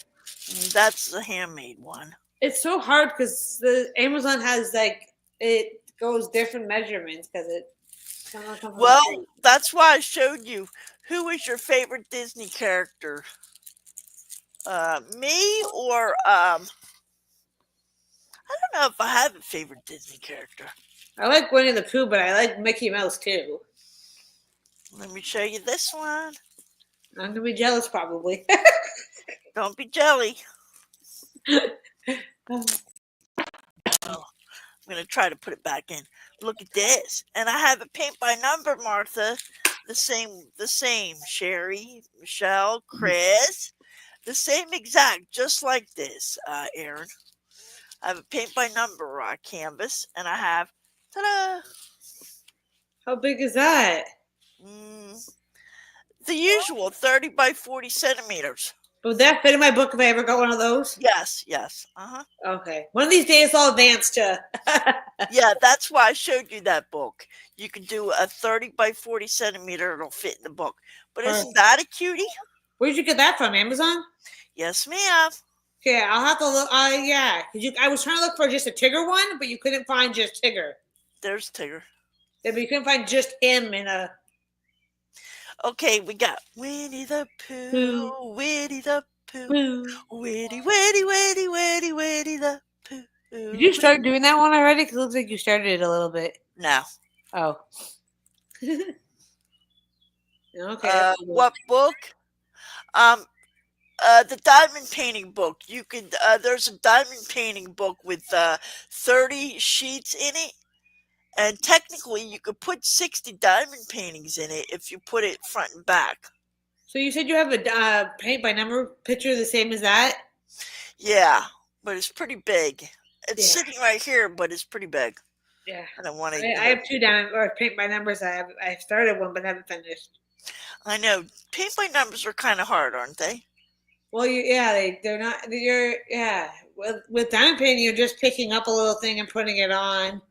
And that's the handmade one. It's so hard because the Amazon has it goes different measurements because some of them come from the Well, same. that's why I showed you. Who was your favorite Disney character? Me or I don't know if I have a favorite Disney character. I like Winnie the Pooh, but I like Mickey Mouse too. Let me show you this one. I'm gonna be jealous probably. Don't be jelly. Oh, I'm gonna try to put it back in. Look at this, and I have it paint by number, Martha. The same. Sherry, Michelle, Chris, the same exact, just like this, Aaron. I have a paint by number canvas, and I have, ta-da, How big is that? mm, the usual 30 by 40 centimeters. Would that fit in my book if I ever got one of those? Yes, uh-huh. Okay. One of these days I'll advance to. Yeah, that's why I showed you that book. You can do a 30 by 40 centimeter, it'll fit in the book. But isn't Perfect. that a cutie? Where'd you get that from? Amazon? Yes, ma'am. Okay, I'll have to look. Yeah, I was trying to look for just a Tigger one, but you couldn't find just Tigger. There's Tigger. If you couldn't find just him in a Okay, we got Winnie the poo Pooh, Winnie the Pooh, poo. Winnie, Winnie, Winnie, Winnie, Winnie the Pooh. Did you Winnie. start doing that one already? Because it looks like you started it a little bit. Now, Oh. Okay, that's cool. what book? Um, the diamond painting book. You could. There's a diamond painting book with 30 sheets in it, and technically you could put 60 diamond paintings in it if you put it front and back. So you said you have a paint by number picture the same as that? Yeah, but it's pretty big. It's Yeah, sitting right here, but it's pretty big. yeah. I don't want to, I have two down or paint by numbers. I started one but haven't finished. I know paint by numbers are kind of hard, aren't they? Well, yeah, they're not. You're yeah. With diamond painting, you're just picking up a little thing and putting it on.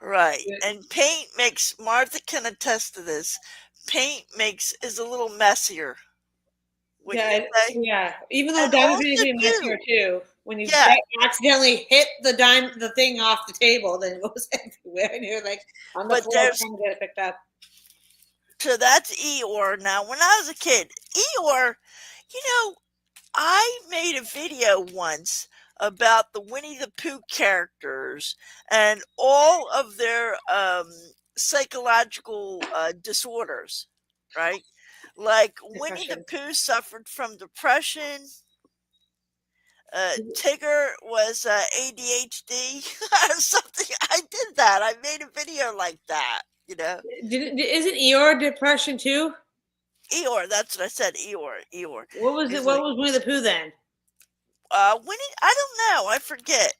Right. Yeah, And paint makes, Martha can attest to this. Paint makes is a little messier, wouldn't you yeah, say? yeah. Even though And diamond painting also can be messier too. too. When you Yeah, accidentally hit the thing off the table, then it goes everywhere, and you're like on the but floor there's trying to get it picked up. so that's Eeyore. Now, when I was a kid, Eeyore, you know, I made a video once about the Winnie the Pooh characters and all of their psychological disorders, right? Like Winnie the Depression. Pooh suffered from depression. Tigger was ADHD or something. I did that. I made a video like that. You know, Isn't Eeyore depression too? Eeyore. That's what I said. Eeyore. Eeyore. What was it? He's What like was Winnie the Pooh then? Winnie. I don't know. I forget.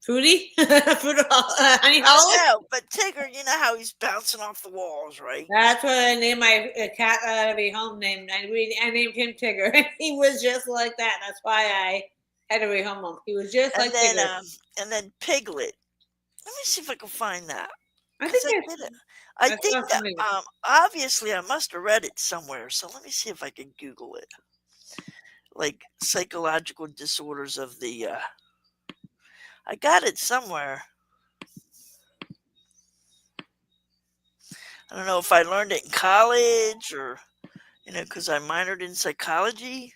Foodie? Honey I Hollow? know, but Tigger, you know how he's bouncing off the walls, right? That's what I named my cat out of a home name. I named him Tigger. He was just like that. That's why I had to rehome him. He was just And like then, Tigger. Piglet. Let me see if I can find that I because think I did it. I I think saw that something. obviously I must have read it somewhere. So let me see if I can Google it. Like psychological disorders of the. I got it somewhere. I don't know if I learned it in college or because I minored in psychology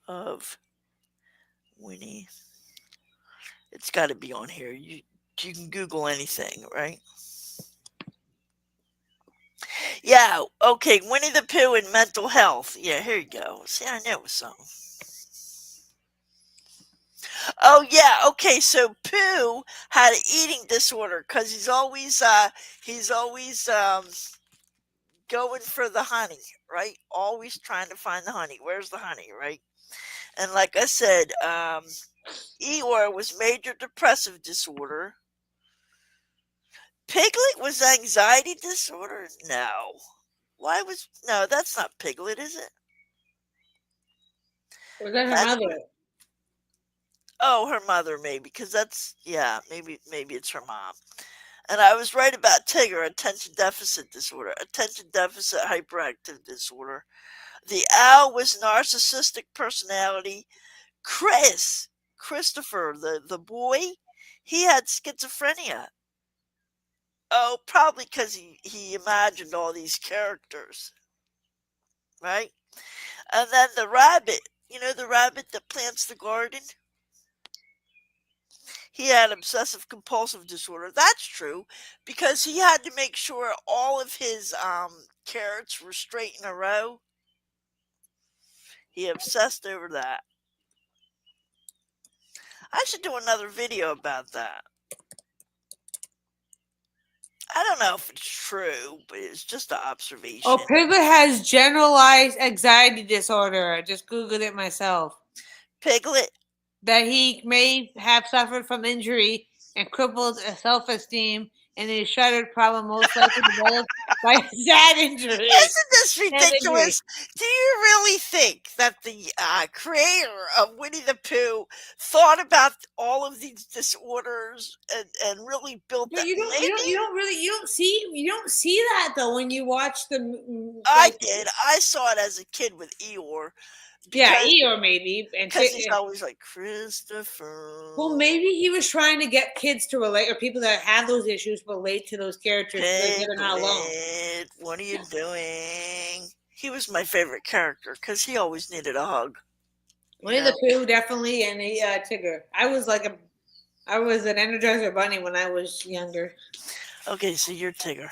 of Winnie. It's got to be on here. You can Google anything, right? Yeah. Okay. Winnie the Pooh and mental health. Yeah. Here you go. See, I knew it was something. Oh yeah. Okay. So Pooh had an eating disorder because he's always going for the honey, right? Always trying to find the honey. Where's the honey, right? And like I said, Eeyore was major depressive disorder. Piglet was anxiety disorder? No. Why was no, that's not Piglet, is it? Was that her That's mother? oh, her mother maybe, because that's yeah, maybe it's her mom. And I was right about Tigger, attention deficit disorder, attention deficit hyperactive disorder. The owl was narcissistic personality. Christopher, the boy, he had schizophrenia. Oh, probably because he imagined all these characters, right? And then the rabbit, the rabbit that plants the garden, he had obsessive compulsive disorder. That's true because he had to make sure all of his carrots were straight in a row. He obsessed over that. I should do another video about that. I don't know if it's true, but it's just an Oh, observation. Piglet has generalized anxiety disorder. I just Googled it myself. Piglet. That he may have suffered from injury and crippled self-esteem, and a shattered problem most likely developed by a sad injury. Isn't this Sad injury. ridiculous? Do you really think that the creator of Winnie the Pooh thought about all of these disorders and really built But that? you Maybe don't really you don't see that though when you watch the I like did. I saw it as a kid with Eeyore. Yeah, because Eeyore maybe, he's always like well, Christopher. maybe he was trying to get kids to relate, or people that have those issues relate to those characters, so they're not alone. Piglet, what are you doing? He was my favorite character because he always needed a hug. You Winnie the know. Pooh definitely, and Tigger. I was an Energizer Bunny when I was younger. Okay, so you're Tigger.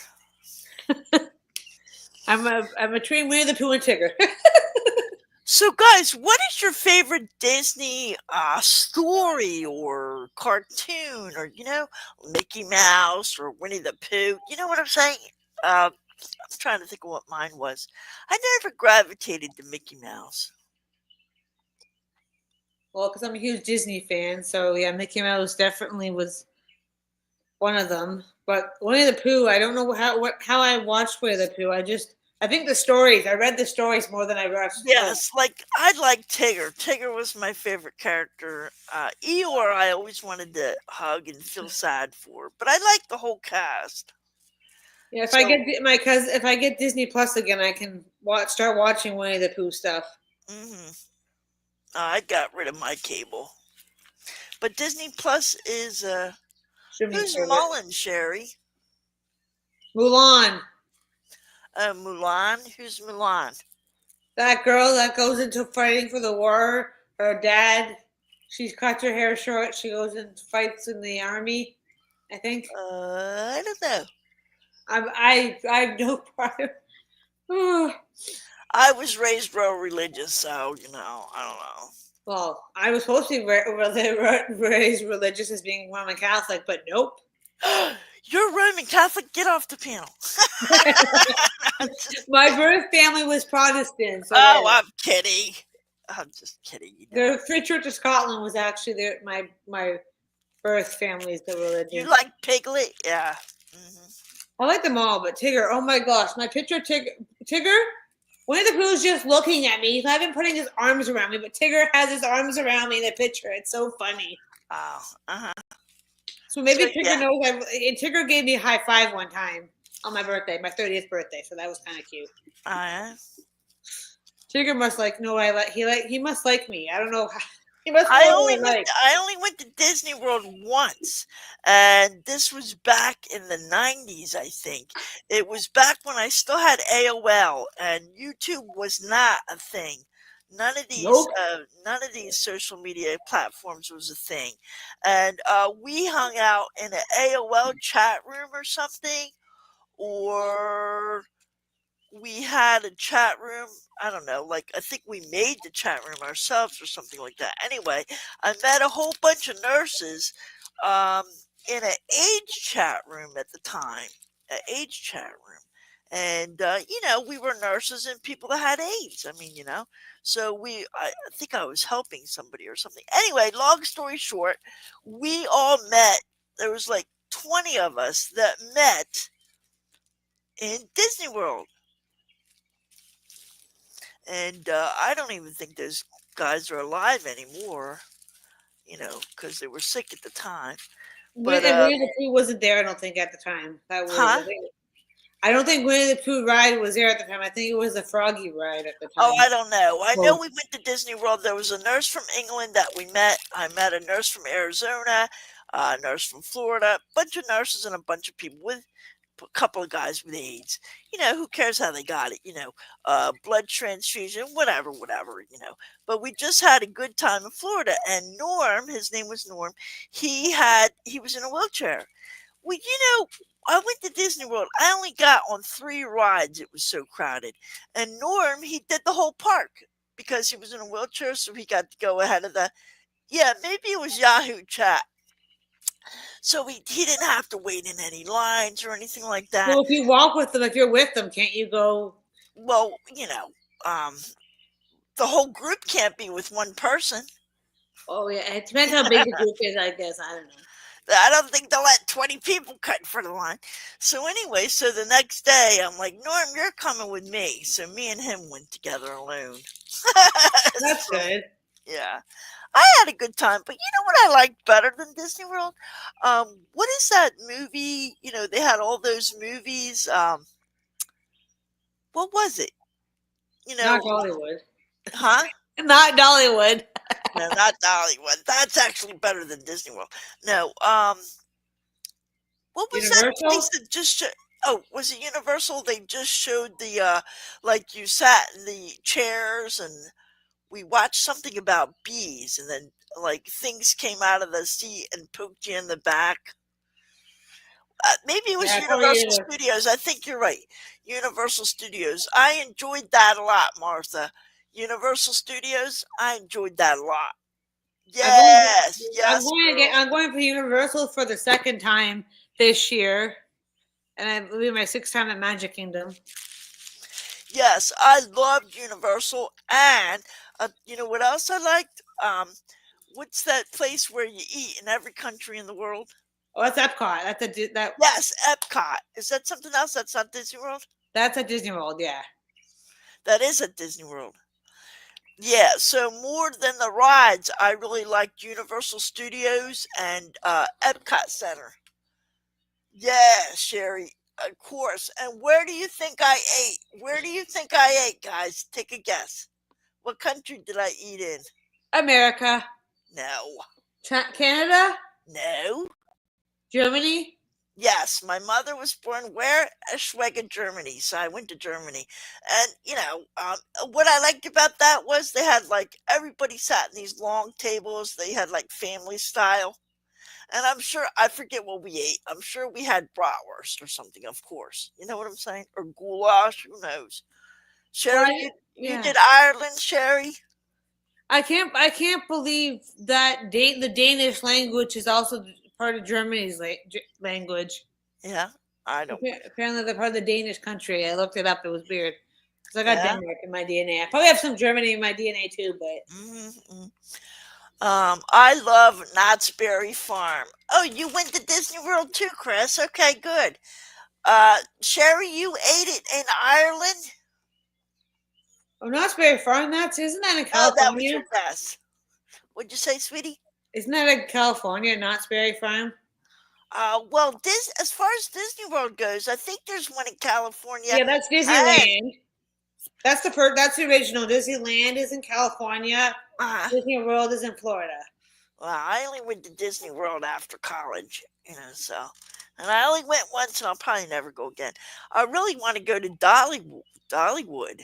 I'm between Winnie the Pooh and Tigger. So, guys, what is your favorite Disney story or cartoon or, Mickey Mouse or Winnie the Pooh? You know what I'm saying? I'm trying to think of what mine was. I never gravitated to Mickey Mouse. Well, because I'm a huge Disney fan, so yeah, Mickey Mouse definitely was one of them. But Winnie the Pooh, I don't know how I watched Winnie the Pooh. I think the stories. I read the stories more than I watched the. Yes, like I like Tigger. Tigger was my favorite character. Eeyore, I always wanted to hug and feel sad for, but I like the whole cast. Yeah, if I get So, if I get Disney Plus again, I can start watching Winnie the Pooh stuff. hmm I got rid of my cable, but Disney Plus is Streaming who's service. Mullen, Sherry? Mulan, Mulan. Who's Mulan? that girl that goes into fighting for the war. Her dad, she cuts her hair short. She goes and fights in the army. I think. I don't know. I have no problem. I was raised real religious, so I don't know. Well, I was supposed to be raised religious as being Roman Catholic, but nope. You're Roman Catholic. Get off the panel. My birth family was Protestant, so Oh, I'm kidding. I'm just kidding. the Free Church of Scotland was actually my birth family's the You religion. like Piglet? Yeah. I like them all, but Tigger, oh my gosh, my picture Tigger. Winnie the Pooh's just looking at me. He's not even putting his arms around me, but Tigger has his arms around me in the picture. It's so funny. Oh, uh-huh. So So maybe Tigger yeah. knows. And Tigger gave me a high five one time on my birthday, my 30th birthday. So that was kind of cute. Uh, Tigger must know I like he must like me. I don't know. He must know what I like. I only went to Disney World once, and this was back in the '90s. I think it was back when I still had AOL and YouTube was not a thing. Nope. None of these social media platforms was a thing, and we hung out in an AOL chat room or something, or we had a chat room. I don't know, like I think we made the chat room ourselves or something like that. Anyway, I met a whole bunch of nurses um, in an age chat room at the time, an age chat room. And we were nurses and people that had AIDS. I mean, so I think I was helping somebody or something. Anyway, long story short, we all met. There was like 20 of us that met in Disney World. And I don't even think those guys are alive anymore, because they were sick at the time. But And Winnie the Pooh wasn't there. I don't think at the time. That was. huh? I don't think Winnie the Pooh ride was there at the time. I think it was the Froggy ride at the Oh, time. I don't know. I know Oh, we went to Disney World. There was a nurse from England that we met. I met a nurse from Arizona, a nurse from Florida, a bunch of nurses and a bunch of people with a couple of guys with AIDS. Who cares how they got it? Blood transfusion, whatever. But we just had a good time in Florida. And Norm, his name was Norm, he was in a wheelchair. Well, I went to Disney World. I only got on 3 rides. It was so crowded. And Norm, he did the whole park because he was in a wheelchair, so he got to go ahead of the. Yeah, maybe it was Yahoo Chat. So he didn't have to wait in any lines or anything like that. well, if you walk with them, if you're with them, can't you go? Well, the whole group can't be with one person. Oh yeah, it depends how big the group is. I guess I don't know. I don't think they'll let 20 people cut in front of the line. So anyway, so the next day I'm like, Norm, you're coming with me. So me and him went together alone. That's So good. yeah. I had a good time, but you know what I liked better than Disney World? What is that movie? They had all those movies. What was it? You Not know, Hollywood. huh? Not Dollywood. No, not Dollywood. That's actually better than Disney World. No, what was that place Universal? that just oh, was it Universal? They just showed the like you sat in the chairs and we watched something about bees and then like things came out of the seat and poked you in the back. Maybe it was Yeah, Universal probably. Studios. I think you're right. Universal Studios. I enjoyed that a lot, Martha. Universal Studios. I enjoyed that a lot. I've only Yes, yes, girl. I'm going for Universal for the second time this year, and I believe my sixth time at Magic Kingdom. Yes, I loved Universal, and you know what else I liked? What's that place where you eat in every country in the world? Oh, that's Epcot. Yes, Epcot. Is that something else? That's not Disney World. That's at Disney World. Yeah. That is at Disney World. Yeah, so more than the rides, I really liked Universal Studios and Epcot Center. Yeah, Sherry, of course. And where do you think I ate? Where do you think I ate, guys? Take a guess. What country did I eat in? America, No. Canada, No. Germany. Yes, my mother was born where? Eschwege, Germany. So I went to Germany. And, what I liked about that was they had like everybody sat in these long tables. They had like family style. And I'm sure, I forget what we ate. I'm sure we had bratwurst or something, of course. You know what I'm saying? Or goulash, who knows? Well, Sherry, you yeah. did Ireland, Sherry? I can't believe that the Danish language is also part of Germany's language. Yeah, I don't. Apparently, they're part of the Danish country. I looked it up. It was weird because I got Yeah. Denmark in my DNA. I probably have some Germany in my DNA too, but Mm-hmm. I love Knott's Berry Farm. Oh, you went to Disney World too, Chris. Okay, good. Sherry, you ate it in Ireland? oh, Knott's Berry Farm. That's isn't that in Oh, that was California? your guess. What'd you say, sweetie? Isn't that in California? Knott's Berry Farm. Well, as far as Disney World goes, I think there's one in California, Yeah, that's and Disneyland. That's the original. Disneyland is in California. uh, Disney World is in Florida. well, I only went to Disney World after college, so, and I only went once, and I'll probably never go again. I really want to go to Dollywood.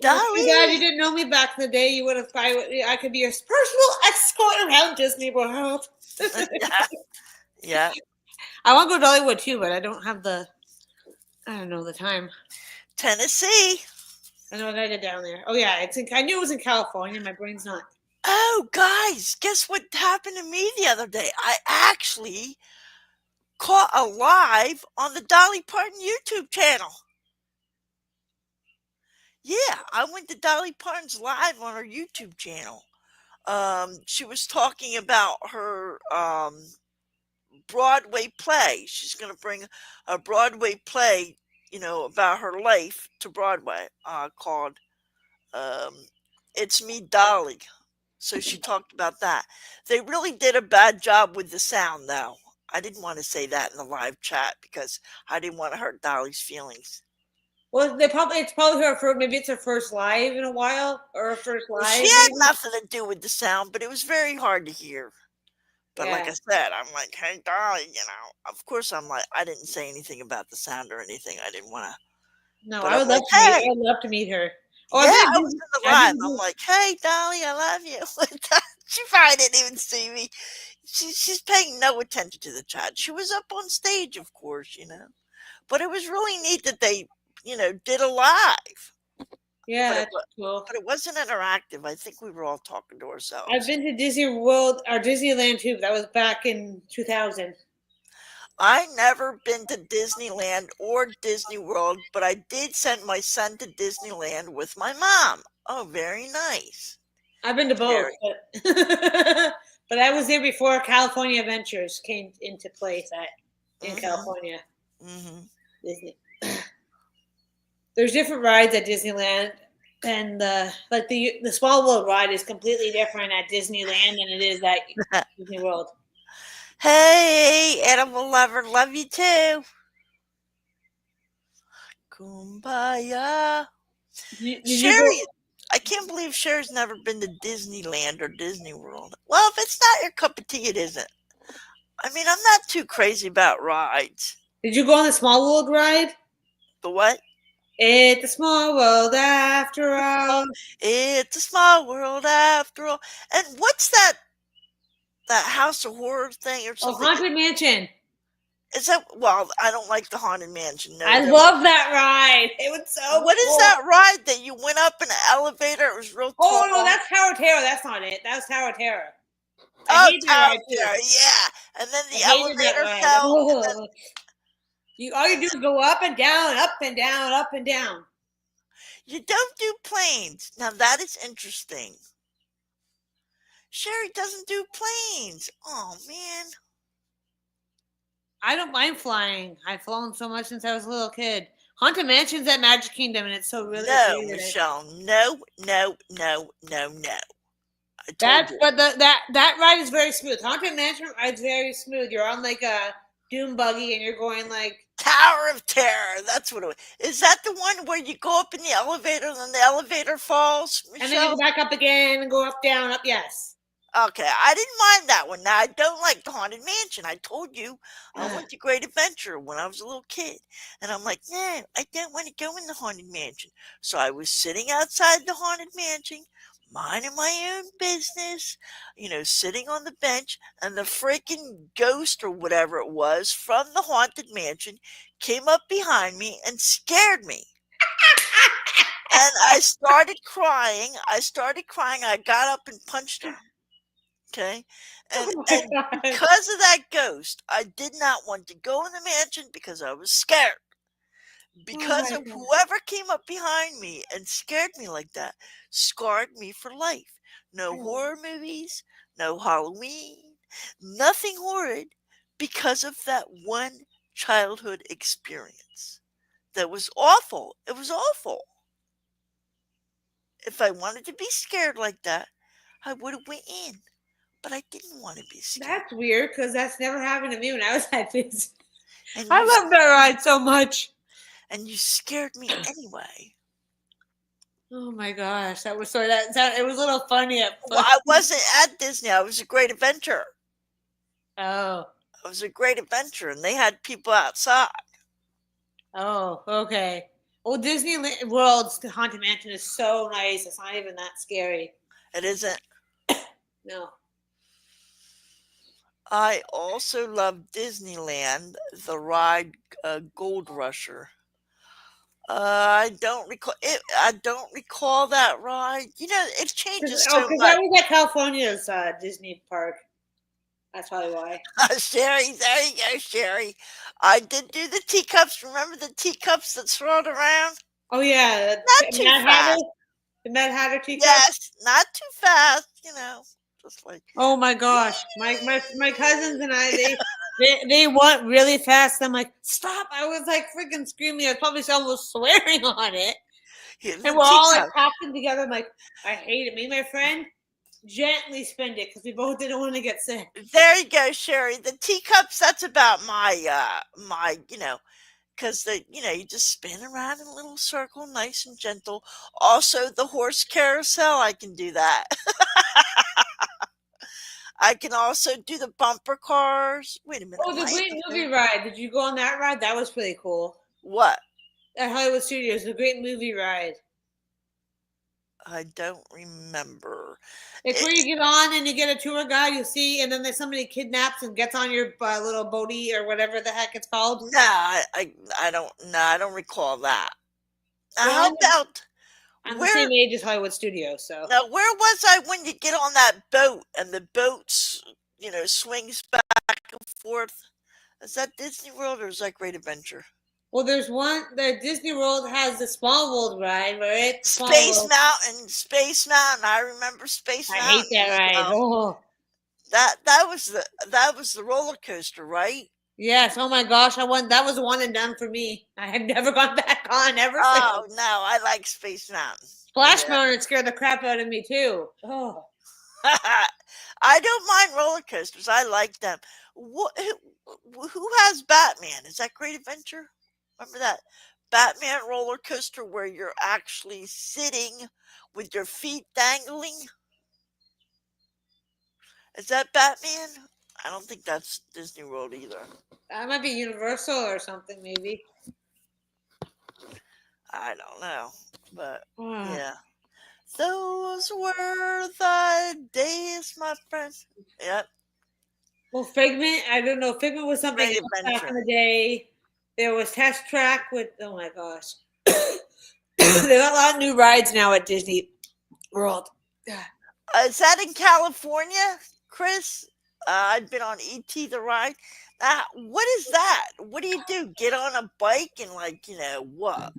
Well, too bad you Dolly, didn't know me back in the day. You would have. I could be your personal escort around Disney World. yeah, yeah, I want to go to Dollywood too, but I don't have the. I don't know the time. Tennessee. I know what I did down there. Oh yeah, I knew it was in California. My brain's not. Oh, guys, guess what happened to me the other day? I actually caught a live on the Dolly Parton YouTube channel. Yeah, I went to Dolly Parton's live on her YouTube channel. She was talking about her Broadway play. She's going to bring a Broadway play, about her life to Broadway, called um, "It's Me, Dolly." So she talked about that. They really did a bad job with the sound, though. I didn't want to say that in the live chat because I didn't want to hurt Dolly's feelings. Well, it's probably maybe it's her first live in a while or her first Well, she live had maybe. nothing to do with the sound, but it was very hard to hear. But like Yeah. I said, I'm like, hey, Dolly, of course I'm like, I didn't say anything about the sound or anything. I didn't want to, No, but I I'm would love like, to meet. hey, I'd love to meet her. Oh, yeah, I was in the I've live. been I'm to like, hey, Dolly, I love you. She probably didn't even see me. She's paying no attention to the chat. She was up on stage, of course. But it was really neat that they, did a live. Yeah, But that's cool. it wasn't interactive. I think we were all talking to I've ourselves. been to Disney World or Disneyland too. But that was back in 2000. I never been to Disneyland or Disney World, but I did send my son to Disneyland with my mom. Oh, very nice. I've been to both, Very. but but I was there before California Adventures came into place in Mhm. California. Mhm. Disney. There's different rides at Disneyland, and the Small World ride is completely different at Disneyland than it is at Disney World. Hey, animal lover, love you too. Kumbaya. Did you Sherry, go? I can't believe Sherry's never been to Disneyland or Disney World. Well, if it's not your cup of tea, it isn't. I mean, I'm not too crazy about rides. Did you go on the Small World ride? But what? It's a small world after Oh, all. it's a small world after all. And what's that House of Horror thing or Oh, something? Haunted Mansion. Is that well? I don't like the Haunted Mansion. No, I there. love that ride. It was so What is cool. that ride that you went up in an elevator? It was real Oh no, tall. that's Tower of Terror. That's not it. That was Tower of Terror. I Oh, hate that Tower ride of too. Terror, yeah. And then I the hated that elevator ride. fell, and then Oh. You all you do is go up and down, up and down, up and down. you don't do planes. Now that is interesting. Sherry doesn't do planes. Oh man. I don't mind flying. I've flown so much since I was a little kid. Haunted Mansion's at Magic Kingdom, and it's so really it's No, weird. Michelle. No, no, no, no, no. I told That you. but that ride is very smooth. Haunted Mansion ride's very smooth. You're on like a doom buggy, and you're going like, Tower of Terror. That's what it was. Is that the one where you go up in the elevator and then the elevator falls, and then you go Michelle? back up again and go up, down, up. Yes. Okay, I didn't mind that one. Now I don't like the Haunted Mansion. I told you I Ugh. went to Great Adventure when I was a little kid, and I'm like, no, I don't want to go in the Haunted Mansion. So I was sitting outside the Haunted Mansion, minding my own business, sitting on the bench, and the freaking ghost or whatever it was from the Haunted Mansion came up behind me and scared me. And I started crying. I started crying. I got up and punched him. Okay. And Oh my and god. because of that ghost, I did not want to go in the mansion because I was scared. Oh Because my of god. whoever came up behind me and scared me like that, scarred me for life. No horror movies, no Halloween, nothing horrid because of that one childhood experience. That was awful. It was awful. If I wanted to be scared like that, I would have went in, but I didn't want to be scared. That's weird because that's never happened to me when I was at this. And I you love that ride so much. and you scared me anyway. Oh my gosh, that was so it was a little funny at Well, first. I wasn't at Disney. I was a great adventure. Oh, I was a great adventure, and they had people outside. oh, okay. Well, Disney World's Haunted Mansion is so nice. It's not even that scary. It isn't. No. I also love Disneyland, the ride Gold Rusher. I don't recall it. I don't recall that ride. It changes so Because I much. was at California's Disney park. That's probably why. Sherry, there you go, Sherry. I did do the teacups. Remember the teacups that swirled around? Oh yeah, Not too Mad Hatter, fast. the Mad Hatter teacup. Yes, not too fast. Just like Oh my gosh, my cousins and I they went really fast. I'm like, stop! I was like freaking screaming. I was probably almost swearing on it, and the we're all like teacup. talking together. I'm like, I hate it. Me and my friend gently spinned it because we both didn't want to get sick. There you go, Sherry. The teacups. That's about my because you just spin around in a little circle, nice and gentle. Also, the horse carousel. I can do that. I can also do the bumper cars. Wait a minute. Oh, Am the I in Great the Movie phone? Ride. Did you go on that ride? That was pretty cool. What? At Hollywood Studios, the Great Movie Ride. I don't remember. It's where you It, get on and you get a tour guide, you see, and then there's somebody kidnaps and gets on your little boaty or whatever the heck it's called. no, I don't. No, I don't recall that. Now, Well, how about I'm the same where? age as Hollywood Studios, so. Now, where was I when you get on that boat and the boat, swings back and forth? Is that Disney World or is that Great Adventure? Well, there's one, the Disney World has the Small World ride, where it's Small Space World. Mountain, Space Mountain. I remember Space I hate Mountain, that ride. Michelle. Oh, That was the roller coaster, right? yes. Oh my gosh, that was one and done for me. I have never gone back on ever Oh since. no, I like Space Mountain. Splash Yeah. Mountain scared the crap out of me too. Oh. I don't mind roller coasters. I like them. Who has Batman? Is that Great Adventure? Remember that? Batman roller coaster where you're actually sitting with your feet dangling? Is that Batman? I don't think that's Disney World either. That might be Universal or something, maybe. I don't know. But Uh, yeah. Those were the days, my friend. Yep. well, Figment, I don't know. Figment was something Great else back in adventure. the day. There was Test Track with, oh my gosh. They got a lot of new rides now at Disney World. Is that in California, Chris? I've been on ET the ride. What is that? What do you do? Get on a bike and what?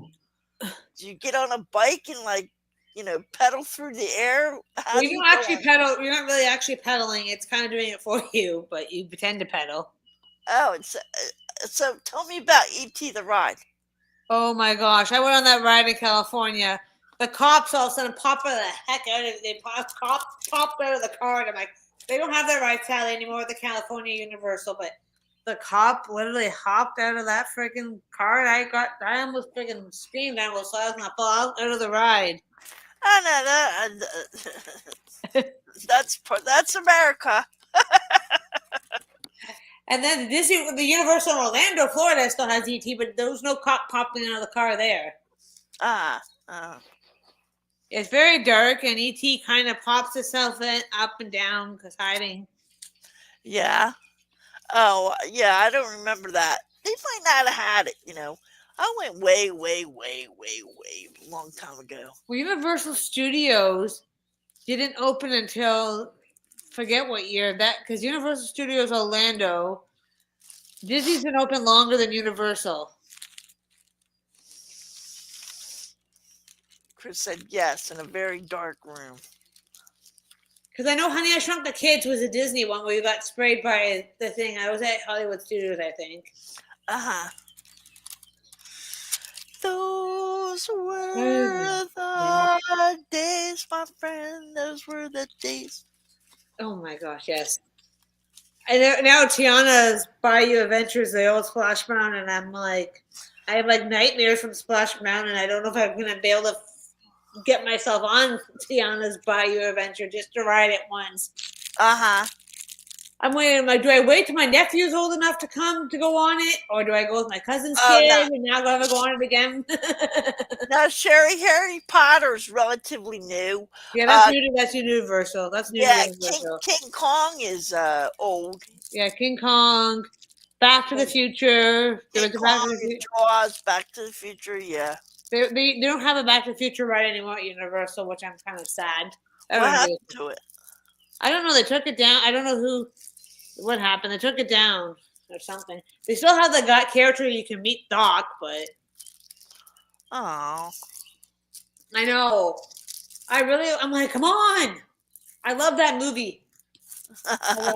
Do you get on a bike and pedal through the air? How Well, do you you don't go actually on? pedal. You're not really actually pedaling. It's kind of doing it for you, but you pretend to pedal. Oh, so tell me about ET the ride. Oh my gosh. I went on that ride in California. The cops all of a sudden pop the heck out of it. They popped out of the car. And I'm like, they don't have that ride sadly anymore at the California Universal, but the cop literally hopped out of that freaking car and I almost freaking screamed. I almost thought I was gonna fall out of the ride. I know that. That's America. And then the Universal in Orlando, Florida still has ET, but there was no cop popping out of the car there. Ah, uh, It's very dark, and ET kind of pops itself up and down because hiding. yeah. Oh, yeah. I don't remember that. They might not have had it. I went way, way, way, way, way long time ago. Well, Universal Studios didn't open until forget what year that because Universal Studios Orlando, Disney's been open longer than Universal. Chris said yes in a very dark room. Because I know Honey I Shrunk the Kids was a Disney one where you got sprayed by the thing. I was at Hollywood Studios, I think. Uh huh. Those Oh were the days, my friend. Those were the days. my gosh, yes. And now Tiana's Bayou Adventures, the old Splash Mountain, and I have like nightmares from Splash Mountain. I don't know if I'm gonna be able to get myself on Tiana's Bayou Adventure just to ride it once. Uh huh. I'm waiting. Like, do I wait till my nephew's old enough to come to go on it, or do I go with my cousin's Oh no. kid and now go go on it again? Now, Harry Potter's relatively new. Yeah, Uh, that's Universal. That's new to yeah, Universal. King Kong is old. Yeah, King Kong, Back to the And Future. There King was a Back to Kong the and Future. Jaws, Back to the Future. Yeah. They don't have a Back to the Future ride anymore at Universal, which I'm kind of sad. What happened to it? I don't know. They took it down. I don't know what happened. They took it down or something. They still have the character you can meet Doc, but Oh. I know. I'm like, come on. I love that movie. I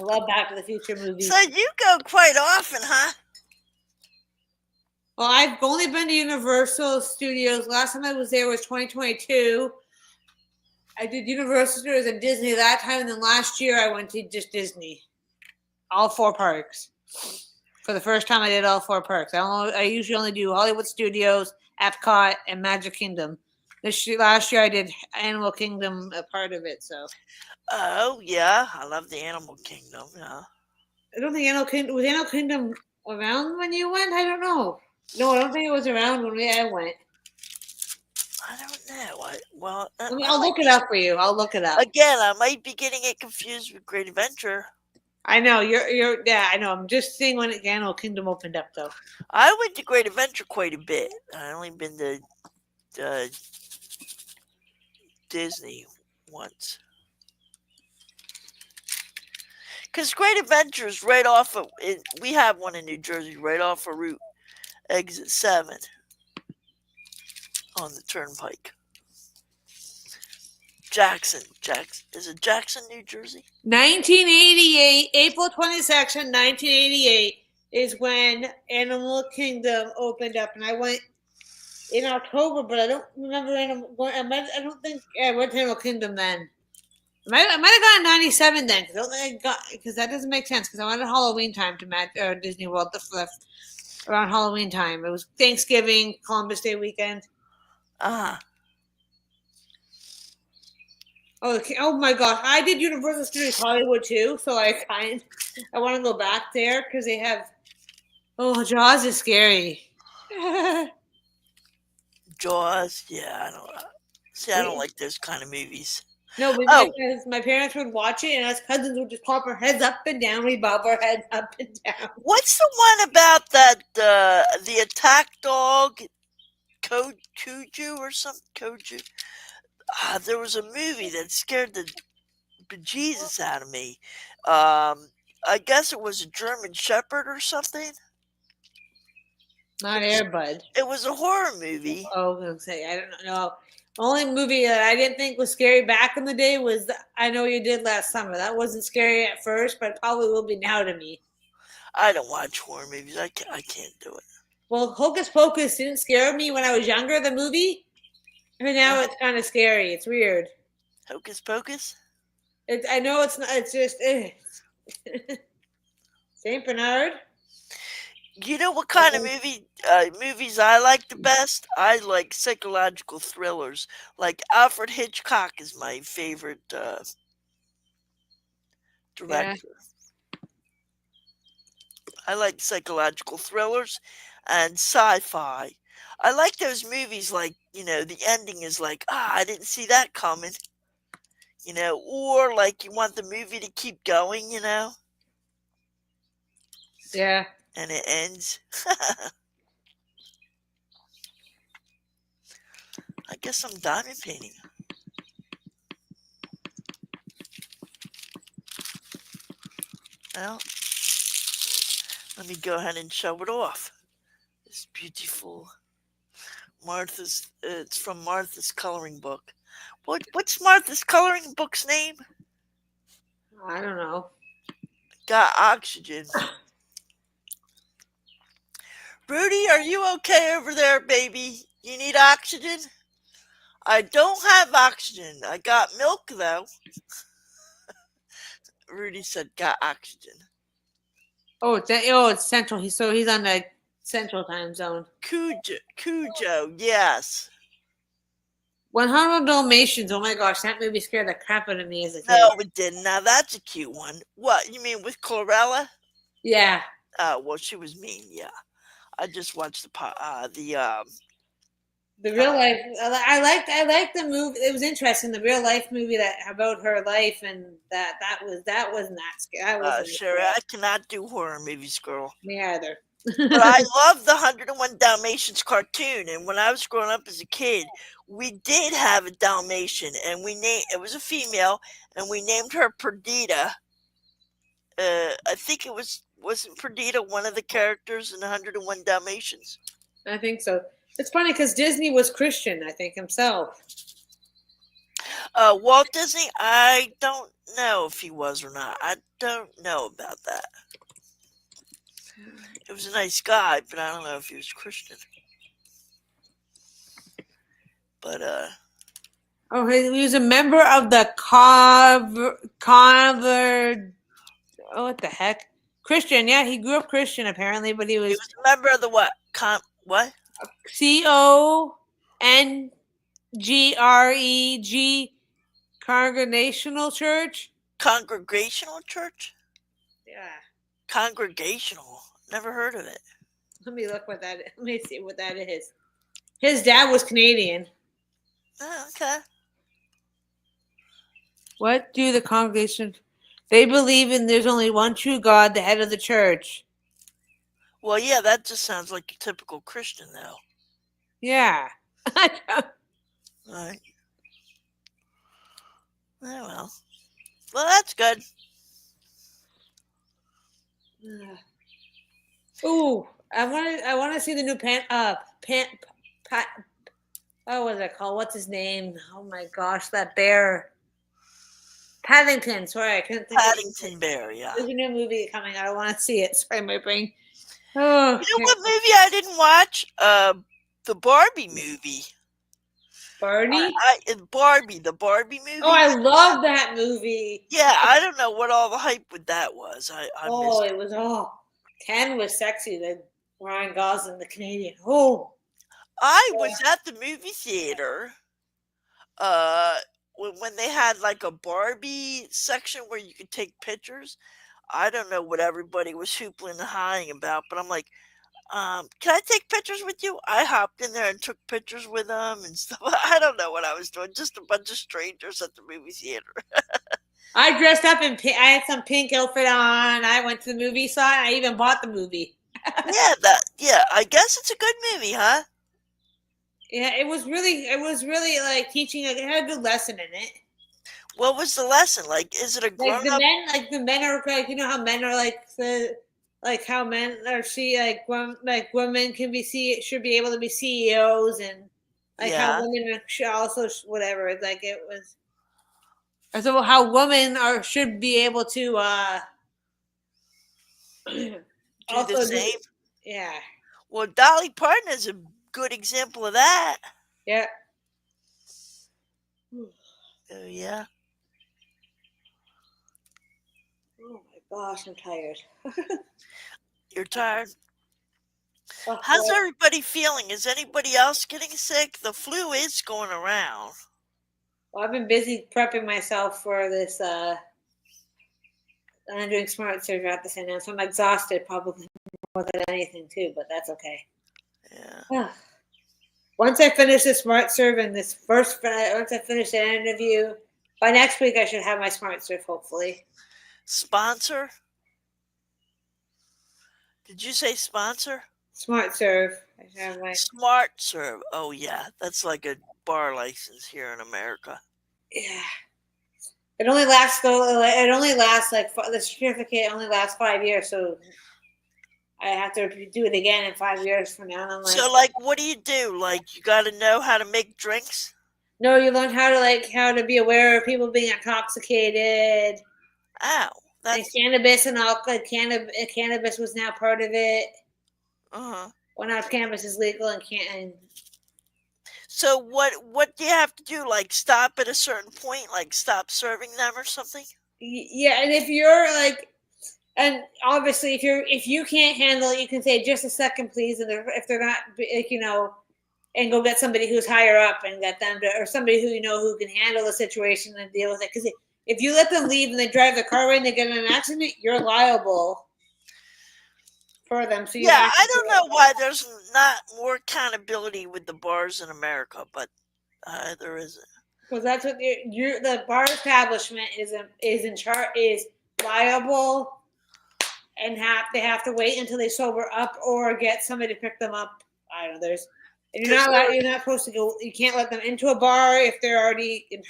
love Back to the Future movies. So you go quite often, huh? Well, I've only been to Universal Studios. Last time I was there was 2022. I did Universal Studios and Disney that time, and then last year I went to just Disney, all 4 parks. For the first time, I did all 4 parks. I usually only do Hollywood Studios, Epcot, and Magic Kingdom. Last year I did Animal Kingdom, a part of it. So Oh yeah, I love the Animal Kingdom. Yeah. I don't think Animal Kingdom around when you went. I don't know. No, I don't think it was around when I went. I don't know. Well, I'll look it up for you. I'll look it up. Again, I might be getting it confused with Great Adventure. I know you're. Yeah, I know. I'm just seeing when Animal Kingdom opened up, though. I went to Great Adventure quite a bit. I only been to Disney once. Because Great Adventure is right off of. We have one in New Jersey, right off of Route Exit 7 on the Turnpike. Jackson. Is it Jackson, New Jersey? 1988, April 22nd, 1988 is when Animal Kingdom opened up, and I went in October, but I don't remember I don't think I went to Animal Kingdom then. I might have gone in 97 then, because that doesn't make sense, because I went at Halloween time to Disney World. around Halloween time. It was Thanksgiving, Columbus Day weekend. Ah, Oh, oh my gosh! I did Universal Studios Hollywood too, so I want to go back there because they have. Oh, Jaws is scary. Jaws. Yeah, I don't. See, I don't We- like those kind of movies. no, but Oh, my parents would watch it, and us cousins would just pop our heads up and down. We bob our heads up and down. what's the one about that the attack dog Koju or something? Koju. There was a movie that scared the bejesus out of me. I guess it was a German Shepherd or something. Not Airbud. It was a horror movie. Oh, I was gonna say I don't know. Only movie that I didn't think was scary back in the day was I Know You Did Last Summer. That wasn't scary at first, but it probably will be now to me. I don't watch horror movies. I can't do it. Well, Hocus Pocus didn't scare me when I was younger, the movie. And now it's kind of scary. It's weird. Hocus Pocus. I know it's not. It's just Saint Bernard. You know what kind of movies I like the best? I like psychological thrillers. Like Alfred Hitchcock is my favorite Yeah, director. I like psychological thrillers and sci-fi. I like those movies like, the ending is like, I didn't see that coming, or like you want the movie to keep going, yeah, and it ends. I guess I'm diamond painting. Well, let me go ahead and show it off. This beautiful it's from Martha's coloring book. What's Martha's coloring book's name? I don't know. Got oxygen. Rudy, are you okay over there, baby? You need oxygen? I don't have oxygen. I got milk though. Rudy said got oxygen. It's central. He's on the central time zone. Cujo, yes. 100 Dalmatians. Oh my gosh, that movie scared the crap out of me as a kid. No, it didn't. Now that's a cute one. What, you mean with Chlorella? Yeah. Oh, well, she was mean, yeah. I just watched The real life. I liked the movie. It was interesting. The real life movie that about her life, and that wasn't that scary. That wasn't Sherry, I cannot do horror movies, girl. me either. But I love the 101 Dalmatians cartoon. And when I was growing up as a kid, we did have a Dalmatian, and it was a female, and we named her Perdita. I think wasn't Perdita one of the characters in 101 Dalmatians? I think so. It's funny because Disney was Christian. I think himself. Walt Disney, I don't know if he was or not. I don't know about that. He was a nice guy, but I don't know if he was Christian. But Oh, he was a member of the Convert. Oh, what the heck? Christian. Yeah, he grew up Christian apparently, but he he was was a member of the what? What? CONGREG Congregational Church. Congregational church? Yeah. Congregational. Never heard of it. Let me look what that is. Let me see what that is. His dad was Canadian. Oh, okay. What do the congregation? They believe in there's only one true God, the head of the church. Well, yeah, that just sounds like a typical Christian, though. Yeah. Right. Oh, well. Well, that's good. Ooh, I want to see the new what was it called? What's his name? Oh my gosh, that bear. Paddington. Sorry, I couldn't think Paddington Bear, yeah. There's a new movie coming out. I want to see it. Sorry, my brain. Oh, You know what movie I didn't watch? The Barbie movie. Barney? The Barbie movie. Oh, I love that movie. Yeah, I don't know what all the hype with that was. I missed it. It was Ken was sexy. Ryan Gosling, the Canadian. Oh, I was at the movie theater uh when they had like a Barbie section where you could take pictures. I don't know what everybody was hoopling and hawing about, but I'm like, can I take pictures with you? I hopped in there and took pictures with them and stuff. I don't know what I was doing. Just a bunch of strangers at the movie theater. I dressed up in pink. I had some pink outfit on. I went to the movie, saw it. I even bought the movie. Yeah, I guess it's a good movie, huh? Yeah, it was really like teaching. Like, it had a good lesson in it. What was the lesson? Like, is it a grown up? Like the men are like, you know how men are like how men are like women can be should be able to be CEOs, and like how Yeah, women should also whatever. Like it was, or so how women are should be able to do the also do, same. yeah, Well, Dolly Parton is a good example of that. yeah. Oh, yeah. Oh my gosh, I'm tired. You're tired. Oh, How's well, everybody feeling? Is anybody else getting sick? The flu is going around. I've been busy prepping myself for this. I'm doing smart surgery at the same time, so I'm exhausted probably more than anything too. But that's okay. Yeah. Once I finish this smart serve and once I finish that interview, by next week I should have my smart serve. Hopefully, Sponsor? Did you say sponsor? smart serve. I should have my Smart serve. Oh, yeah. That's like a bar license here in America. yeah. It only lasts though. It only lasts like the certificate only lasts 5 years, so I have to do it again in 5 years from now. And I'm like, So, like, what do you do? Like, you got to know how to make drinks? no, you learn how to be aware of people being intoxicated, Ow. and That's, cannabis and all. Cannabis was now part of it. uh-huh. Well, now cannabis is legal and can't. So, what do you have to do? Like, stop at a certain point? Like, stop serving them or something? Yeah, and if you're like, and obviously if you can't handle it, you can say just a second, please, and if they're not, like, and go get somebody who's higher up and get them to, or somebody who who can handle the situation and deal with it. Because if you let them leave and they drive the car away and they get in an accident, you're liable for them. So you Yeah, have I to do don't it. know why there's not more accountability with the bars in America, but there isn't. Because that's what the bar establishment is in charge, is liable, and they have to wait until they sober up or get somebody to pick them up. I don't know. And Because they're, you're not supposed to go. You can't let them into a bar if they're already you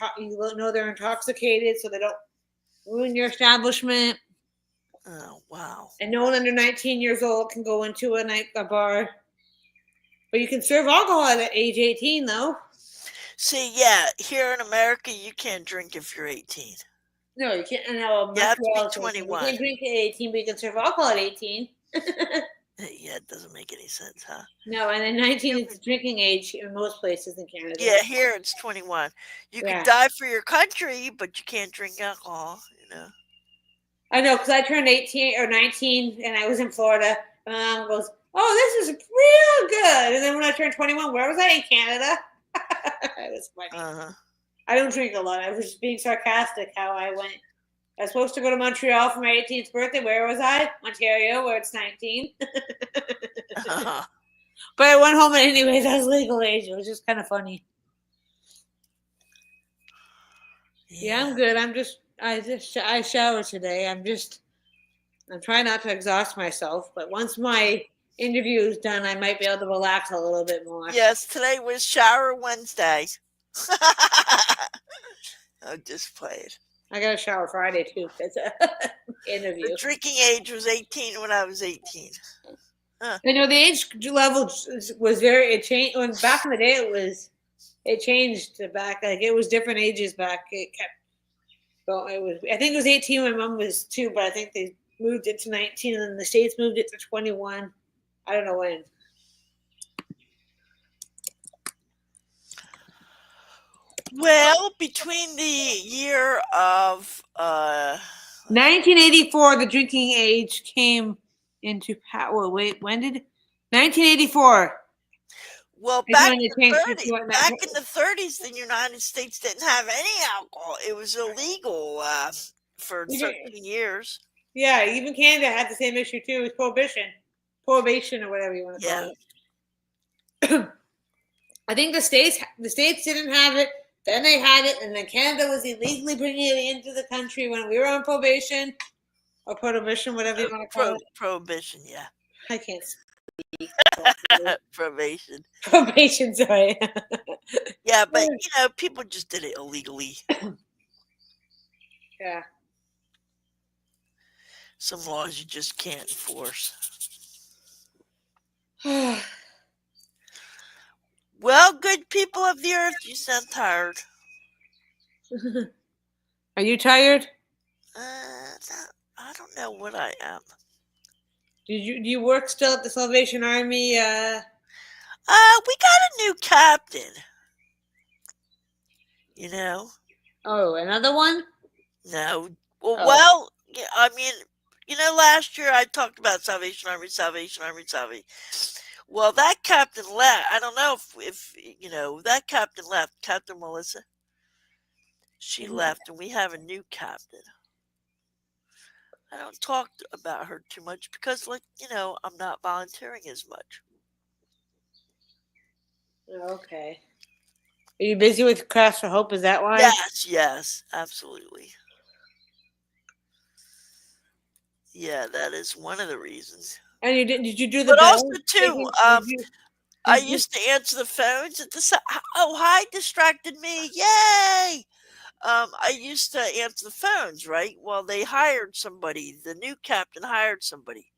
know they're intoxicated, so they don't ruin your establishment. oh, wow. And no one under 19 years old can go into a bar. But you can serve alcohol at age 18, though. See, yeah, here in America, you can't drink if you're 18. No, you can't. No, You have to be Montreal is 18. You 21. can't drink at 18, but you can serve alcohol at 18. Yeah, it doesn't make any sense, huh? No, and then 19 is the drinking age in most places in Canada. Yeah, here it's 21. You could Yeah. die for your country, but you can't drink alcohol. I know, because I turned 18 or 19 and I was in Florida. My mom goes, "Oh, this is real good." And then when I turned 21, where was I? In Canada. It was funny. Uh-huh. I don't drink a lot. I was just being sarcastic how I went. I was supposed to go to Montreal for my 18th birthday. Where was I? Ontario, where it's 19. Uh-huh. But I went home anyways. I was legal age. It was just kind of funny. Yeah, I'm Yeah. good. I showered today. I'm trying not to exhaust myself, but once my interview is done, I might be able to relax a little bit more. Yes, today was Shower Wednesday. I just played. I got to shower Friday too. It's an The interview. drinking age was 18 when I was 18. Huh. I know the age level was it changed when back in the day it changed back, like it was different ages back. It kept going. I think it was 18 when my mom was 2, but I think they moved it to 19 and then the States moved it to 21. I don't know when. Well, between the year of 1984, the drinking age came into power. Wait, when did 1984. Well, I joined the tank for two. back in the 30s, the United States didn't have any alcohol. It was illegal for Even, 13 years. yeah, even Canada had the same issue too with prohibition or whatever you want to Yeah. call it. I think the states didn't have it. Then they had it, and then Canada was illegally bringing it into the country when we were on probation or prohibition, whatever you want to call it. Prohibition, yeah. I can't speak. Probation. Probation, sorry. Yeah, but people just did it illegally. Yeah. Some laws you just can't enforce. Well, good people of the earth, you sound tired. Are you tired? I don't know what I am. Do you work still at the Salvation Army? We got a new captain. You know? Oh, another one? No. Well, Oh. well, yeah, I mean, last year I talked about Salvation Army, Salvation Army, Salvation. Well, that captain left. I don't know if that captain left, Captain Melissa. She left, and we have a new captain. I don't talk about her too much because, I'm not volunteering as much. Okay. Are you busy with Crash for Hope? Is that why? Yes, absolutely. Yeah, that is one of the reasons. And did you do the But bell? also too, I used to answer the phones at the side. Oh, hi, distracted me! Yay! I used to answer the phones, right? Well, they hired somebody. The new captain hired somebody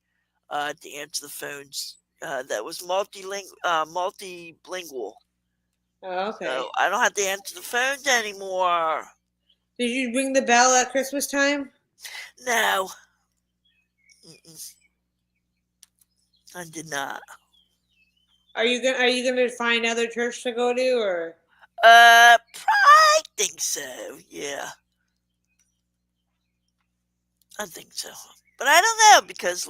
to answer the phones that was multilingual. Oh, okay. So I don't have to answer the phones anymore. Did you ring the bell at Christmas time? No. Mm-mm. I did not. Are you gonna find other church to go to, or? I think so. Yeah, I think so. But I don't know because,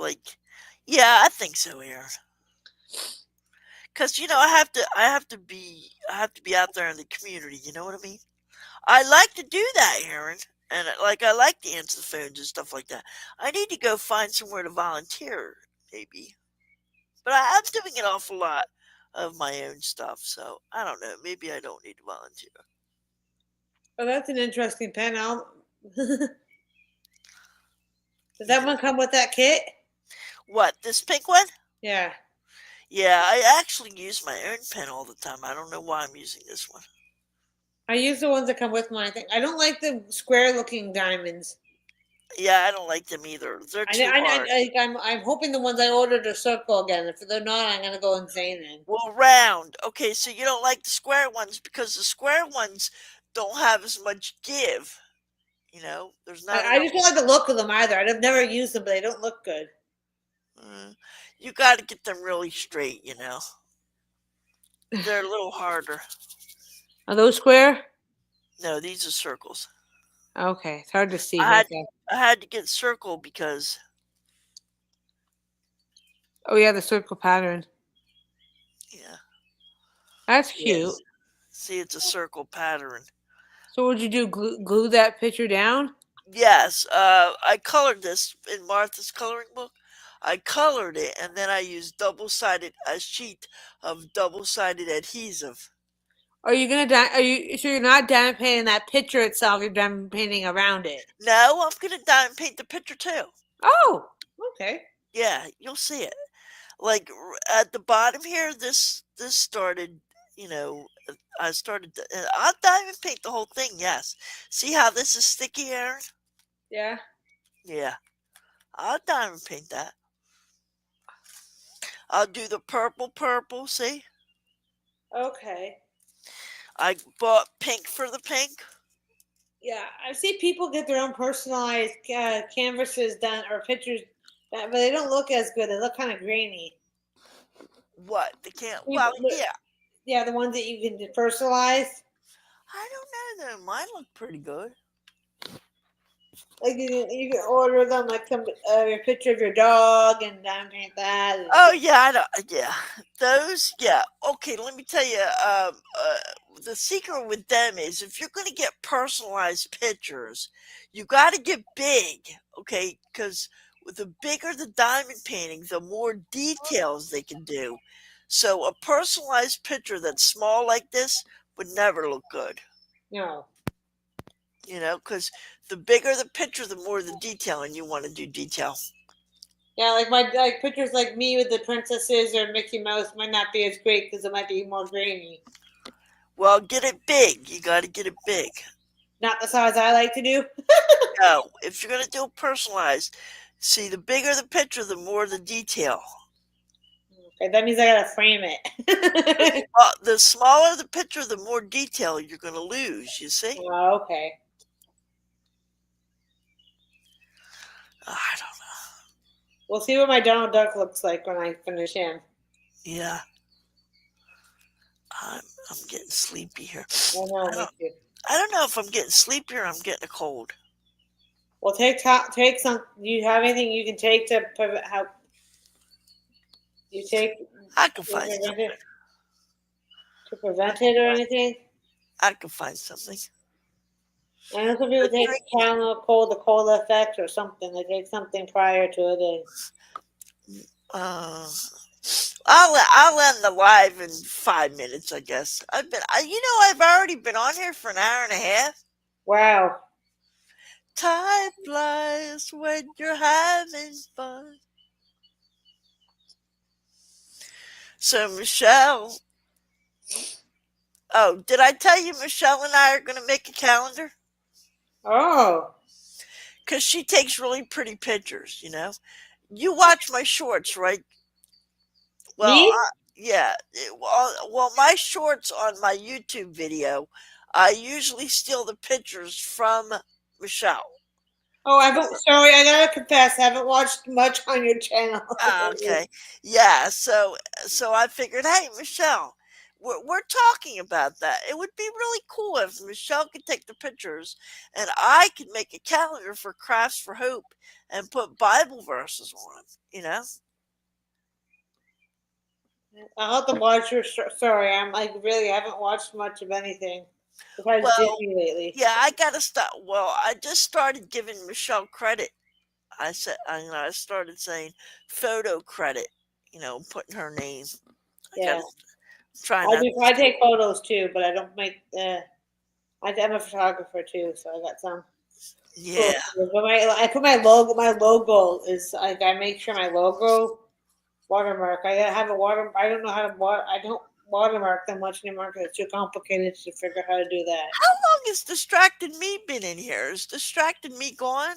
yeah, I think so, Aaron. Because I have to be out there in the community. You know what I mean? I like to do that, Aaron, and I like to answer the phones and stuff like that. I need to go find somewhere to volunteer, maybe. But I'm doing an awful lot of my own stuff, so I don't know. Maybe I don't need to volunteer. Oh, that's an interesting pen. Does that Yeah. one come with that kit? What, this pink one? Yeah. Yeah, I actually use my own pen all the time. I don't know why I'm using this one. I use the ones that come with mine. I think I don't like the square-looking diamonds. Yeah, I don't like them either. They're too hard. I'm hoping the ones I ordered are circle again. If they're not, I'm gonna go insane then. Well, round. Okay, so you don't like the square ones because the square ones don't have as much give. There's not I enough. just don't like the look of them either. I've never used them, but they don't look good. You got to get them really straight. They're a little harder. Are those square? No, these are circles. Okay, it's hard to see. I Okay. had to get circle because. Oh yeah, the circle pattern. Yeah. That's cute. Yes. See, it's a circle pattern. So what'd you do? Glue that picture down? Yes, I colored this in Martha's coloring book. I colored it, and then I used a sheet of double-sided adhesive. Are you gonna die? Are you so you're not done painting that picture itself? You're done painting around it. No, I'm gonna dye and paint the picture too. Oh, okay. Yeah, you'll see it. At the bottom here, this started. I started. I'll dye and paint the whole thing. Yes. See how this is sticky, Aaron? Yeah. Yeah. I'll dye and paint that. I'll do the purple, see? Okay. I bought pink for the pink. Yeah, I see people get their own personalized canvases done or pictures, but they don't look as good. They look kind of grainy. What? They can't. Well, yeah. Yeah, the ones that you can personalize. I don't know though. Mine look pretty good. Like you can order them like some your picture of your dog and everything like that. And Oh yeah, I know. Yeah, those. Yeah. Okay, let me tell you. The secret with them is if you're going to get personalized pictures, you got to get big. Okay, because the bigger the diamond painting, the more details they can do. So a personalized picture that's small like this would never look good. no. Because the bigger the picture, the more the detail, and you want to do detail. Yeah, like my like pictures like me with the princesses or Mickey Mouse might not be as great because it might be more grainy. Well, get it big. You got to get it big. Not the size I like to do. No, if you're gonna do it personalized, see, the bigger the picture, the more the detail. Okay, that means I gotta frame it. The smaller the picture, the more detail you're gonna lose. You see? Oh, okay. I don't know. We'll see what my Donald Duck looks like when I finish him. Yeah, I'm I'm getting sleepy here. I know, I me don't too. I don't know if I'm getting sleepy or I'm getting a cold. Well, take some. Do you have anything you can take to prevent how you take I can to find prevent something. it or anything? I can find something. I know some people But take drinking. Tylenol cold, the cold effect or something. They take something prior to it. And Uh, I'll end the live in 5 minutes. I guess I've already been on here for an hour and a half. wow. Time flies when you're having fun. So, Michelle, oh, did I tell you Michelle and I are going to make a calendar? Oh, Because she takes really pretty pictures. You watch my shorts, right? Well, me? yeah. Well, my shorts on my YouTube video, I usually steal the pictures from Michelle. Oh, I haven't. Sorry, I gotta confess, I haven't watched much on your channel. Ah, okay. Yeah, so I figured, hey, Michelle, we're talking about that. It would be really cool if Michelle could take the pictures and I could make a calendar for Crafts for Hope and put Bible verses on them, you know? I'll have to watch your. Sorry, I'm like really I haven't watched much of anything besides Well, Disney lately. yeah, I gotta stop. Well, I just started giving Michelle credit. I started saying photo credit, putting her name. I Yeah, gotta try not to I say, take photos too, but I don't make. I'm a photographer too, so I got some cool. yeah. Photos. But I put my logo. My logo is like I make sure my logo watermark. I gotta have a water. I don't know how to water. I don't watermark them much anymore because it's too complicated to figure out how to do that. How long has Distracted Me been in here? Is Distracted Me gone?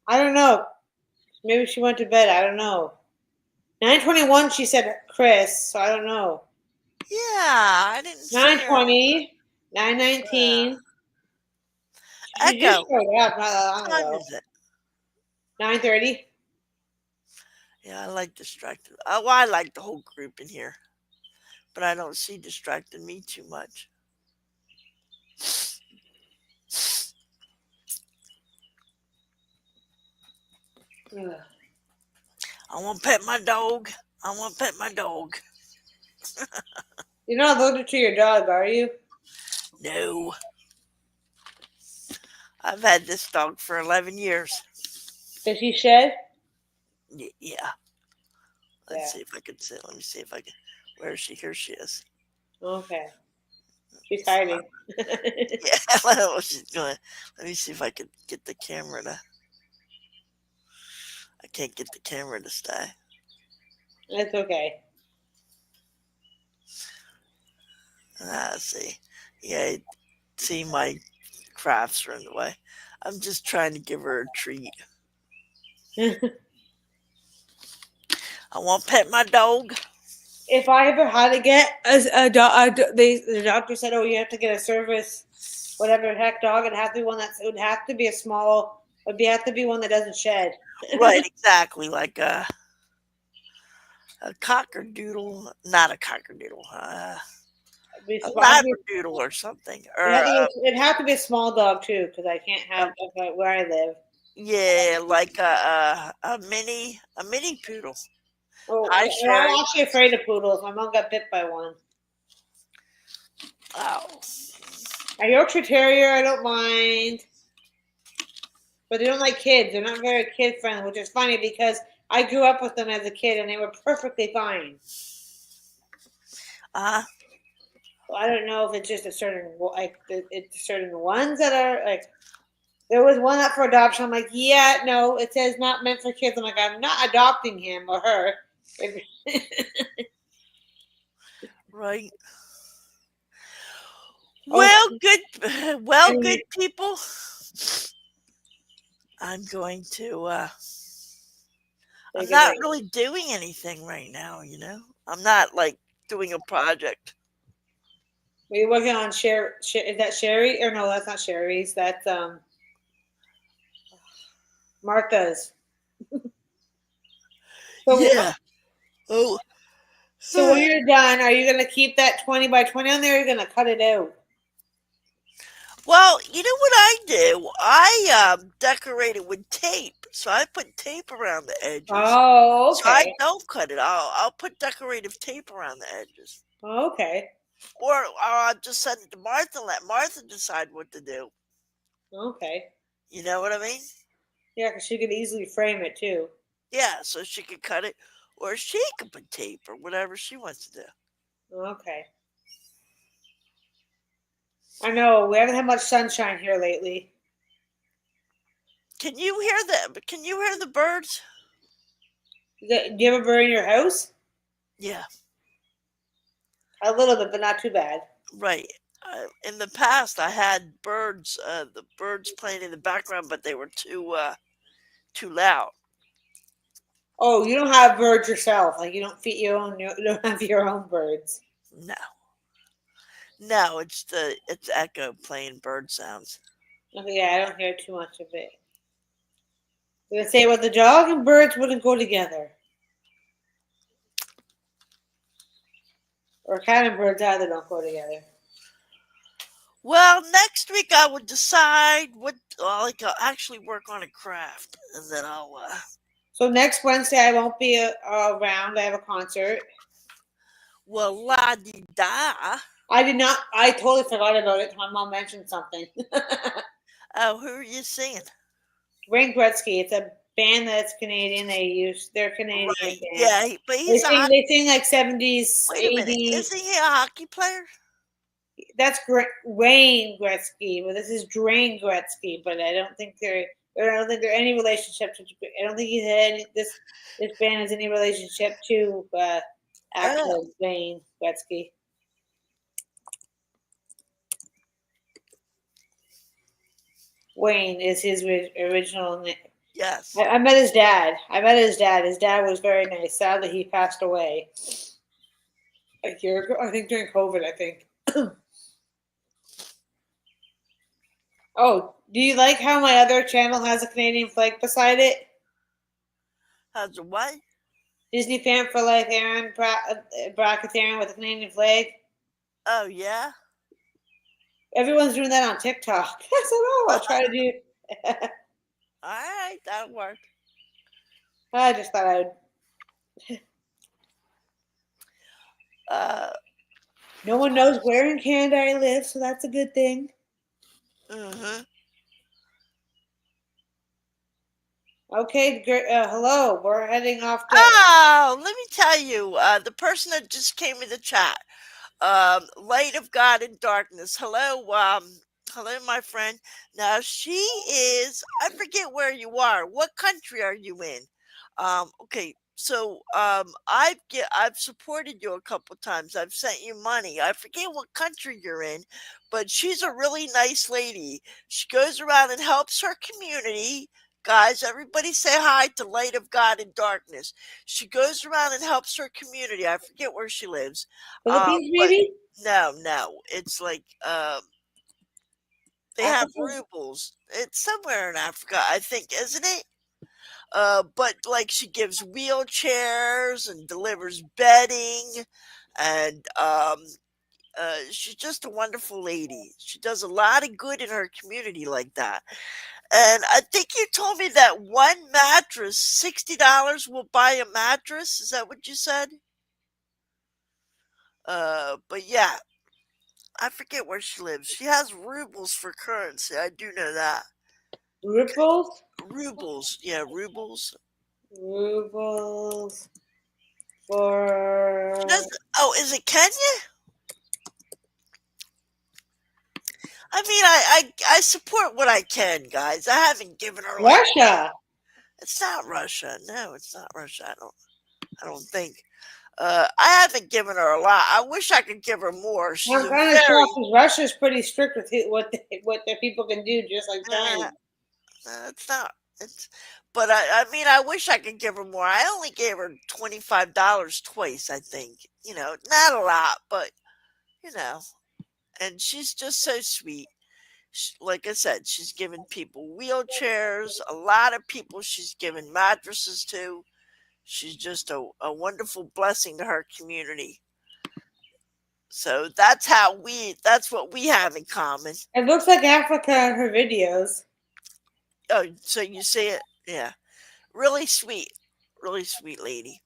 I don't know. Maybe she went to bed. I don't know. 9:21. She said Chris. So I don't know. Yeah, I didn't see her. 9:20. Yeah. 9:19. She just Echo, showed up not that long what time ago. is it? 9:30. Yeah, I like Distracted. Oh, I like the whole group in here, but I don't see Distracted Me too much. I want to pet my dog. I want to pet my dog. You're not allergic to your dog, are you? No, I've had this dog for 11 years. Does he shed? Yeah, let's Yeah. see if I can see. Let me see if I can. Where is she? Here she is. Okay. She's It's not- hiding. Yeah, I don't know what she's doing. Let me see if I can get the camera to. I can't get the camera to stay. That's okay. See. Yeah, see, my crafts are in the way. I'm just trying to give her a treat. I want to pet my dog. If I ever had to get the doctor said, oh, you have to get a service, whatever the heck dog. It would have to be a small. Have to be one that doesn't shed. Right, exactly. Like a cockerdoodle. Not a cockerdoodle. A labradoodle or something. Or It'd have to be a small dog too, because I can't have okay. where I live. Yeah, like a mini poodle. Oh, Hi, well, I'm Sherry. actually afraid of poodles. My mom got bit by one. Oh, A Yorkshire Terrier, I don't mind, but they don't like kids. They're not very kid friendly, which is funny because I grew up with them as a kid and they were perfectly fine. uh, So I don't know if it's just a certain it's certain ones that are like. There was one up for adoption. I'm like, yeah, no, it says not meant for kids. I'm like, I'm not adopting him or her. If, right. oh, Well, good. Well, good anyway, people. I'm going to. say I'm not goodnight. really doing anything right now. I'm not like doing a project. Were you working on Is that Sherry? Or no, that's not Sherry's. That's Martha's. So, Yeah. Oh. so when you're done, are you gonna keep that 20 by 20 on there? Or are you gonna cut it out? Well, you know what I do? I decorate it with tape. So I put tape around the edges. Oh, So I okay. don't cut it. I'll put decorative tape around the edges. Okay. Or I'll just send it to Martha and let Martha decide what to do. Okay. You know what I mean? Yeah, because she could easily frame it too. Yeah, so she could cut it, or she could put tape or whatever she wants to do. Okay. I know we haven't had much sunshine here lately. Can you hear the birds? Do you have a bird in your house? Yeah, A little bit, but not too bad. right. In the past, I had the birds playing in the background, but they were too loud. Oh, you don't have birds yourself. Like you don't feed your own. You don't have your own birds. No, no, it's echo playing bird sounds. Okay, yeah, I don't hear too much of it. I'm gonna say, well, the dog and birds wouldn't go together, or cat and birds either don't go together. Well, next week I will decide what I'll actually work on a craft, and then I'll So next Wednesday I won't be around. I have a concert. well la di da. I did not. I totally forgot about it. My mom mentioned something. Oh, who are you seeing? Wayne Gretzky. It's a band that's Canadian. They're Canadian Right. band. Yeah, but he's a They sing like 70s, wait a minute. 80s. Isn't he a hockey player? That's Wayne Gretzky. Well, this is Drain Gretzky, but I don't think they're any relationship to. I don't think he's had this band has any relationship to Oh, actual Wayne Gretzky. Wayne is his original name. yes. I met his dad. I met his dad. His dad was very nice. Sadly, he passed away a year ago. I think during COVID. I think. Oh, do you like how my other channel has a Canadian flag beside it? How's the what? Disney fan for life, brackets Aaron with a Canadian flag. Oh yeah. Everyone's doing that on TikTok. I said, oh, I'll try to do. All right, that'll work. I just thought I would. Uh, No one knows where in Canada I live, so that's a good thing. mhm. Okay, hello. We're heading off to. Oh, let me tell you, the person that just came in the chat. Light of God in darkness. Hello, my friend. Now she is. I forget where you are. What country are you in? Okay. So I've supported you a couple times. I've sent you money. I forget what country you're in, but she's a really nice lady. She goes around and helps her community. Guys, everybody say hi to Light of God in Darkness. She goes around and helps her community. I forget where she lives. Philippines, But maybe? no, it's like they have Africa? rubles. It's somewhere in Africa, I think, isn't it? But like she gives wheelchairs and delivers bedding, and she's just a wonderful lady. She does a lot of good in her community like that. And I think you told me that one mattress, $60 will buy a mattress. Is that what you said? But yeah, I forget where she lives. She has rubles for currency. I do know that. Ripples? Rubles, yeah, rubles. Rubles She for does. Oh, is it Kenya? I mean, I support what I can, guys. I haven't given her like Russia. it's not Russia. No, it's not Russia. I don't think. I haven't given her a lot. I wish I could give her more. She's I'm a kind of shocked very because Russia's pretty strict with what their people can do, just like China. uh, it's not. It's, but I mean, I wish I could give her more. I only gave her $25 twice. I think not a lot, but you know, and she's just so sweet. Like I said, she's given people wheelchairs. A lot of people she's given mattresses to. She's just a wonderful blessing to her community. So that's what we have in common. It looks like Africa in her videos. Oh, so you see it? Yeah. Really sweet. Really sweet lady.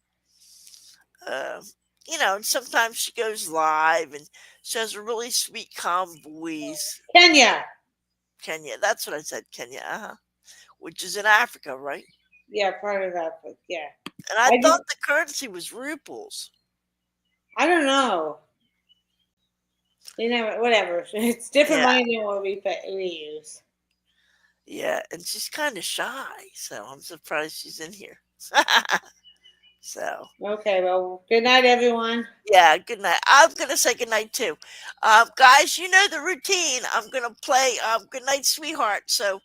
Um, and sometimes she goes live and she has a really sweet, calm voice. Kenya. Kenya, that's what I said, Kenya, which is in Africa, right? Yeah, part of Africa. Yeah. And I I thought just, the currency was rubles. I don't know. You know, whatever. It's different Yeah, money than what we use. yeah, and she's kind of shy, so I'm surprised she's in here. So, Okay, well, good night, everyone. yeah, good night. I'm gonna say good night too, guys. You know the routine. I'm gonna play "Good Night, Sweetheart." So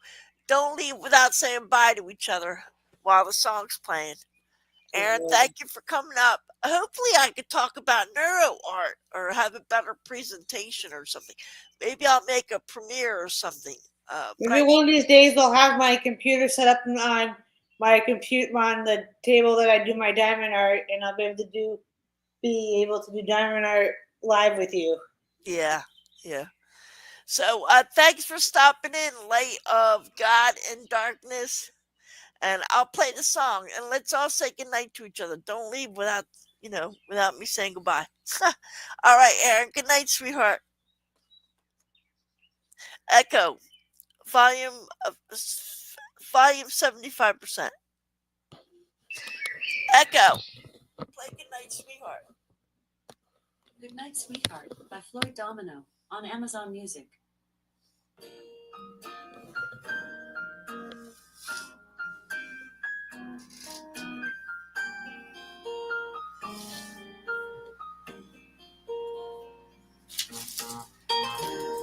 don't leave without saying bye to each other while the song's playing. Aaron, thank you for coming up. Hopefully, I could talk about neuro art or have a better presentation or something. Maybe I'll make a premiere or something. But Maybe I need, one of these days they'll have my computer set up on my computer on the table that I do my diamond art, and I'll be able to do diamond art live with you. yeah, yeah. So thanks for stopping in, Light of God and Darkness. And I'll play the song, and let's all say goodnight to each other. Don't leave without me saying goodbye. All right, Aaron. Good night, sweetheart. Echo. Volume of volume 75%. Echo. Play good night, sweetheart. Good Night, Sweetheart by Floyd Domino on Amazon Music.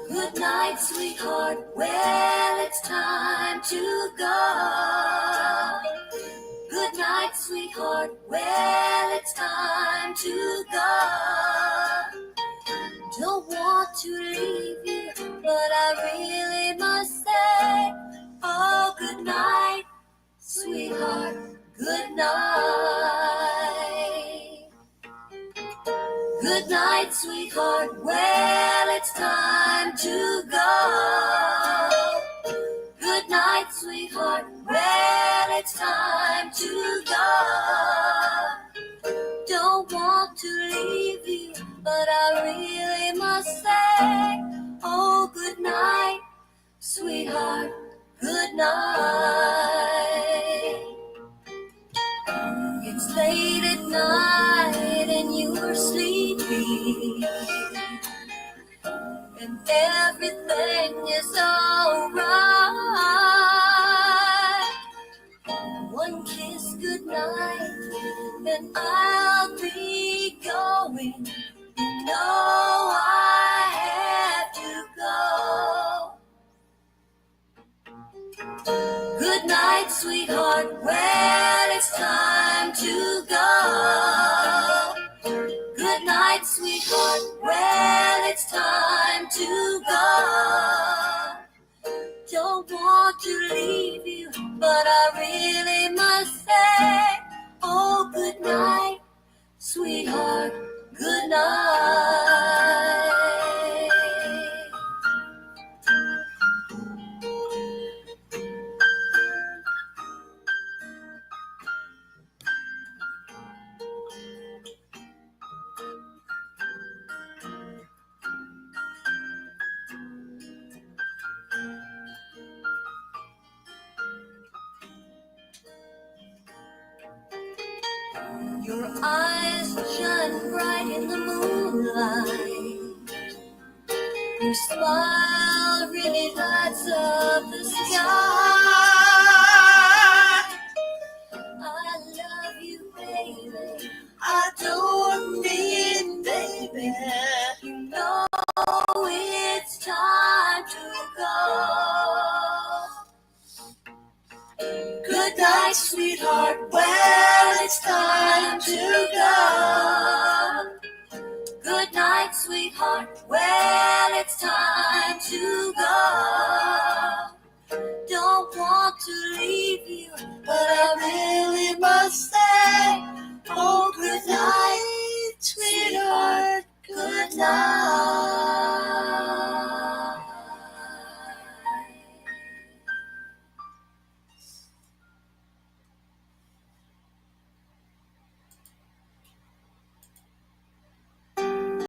Good night, sweetheart. Well, it's time to go. Good night, sweetheart. Well, it's time to go. Don't want to leave you, but I really must say, oh, good night, sweetheart. Good night. Good night, sweetheart. Well, it's time to go. Good night, sweetheart. Well, it's time to go. Don't want to leave you, but I really must say, oh, good night, sweetheart. Good night. It's late at night and you're sleepy, and everything is alright. One kiss goodnight, then I'll be going. You know I have to go. Good night, sweetheart. Well, it's time to go. Good night, sweetheart. Well, it's time to go. Don't want to leave you, but I really must say, oh, good night, sweetheart. Good night. Your eyes shine bright in the moonlight. Your smile really lights up the sky. I love you, baby. Adore me, baby. You know it's time to go. Good night, sweetheart. Well, it's time to go. Good night, sweetheart. Well, it's time to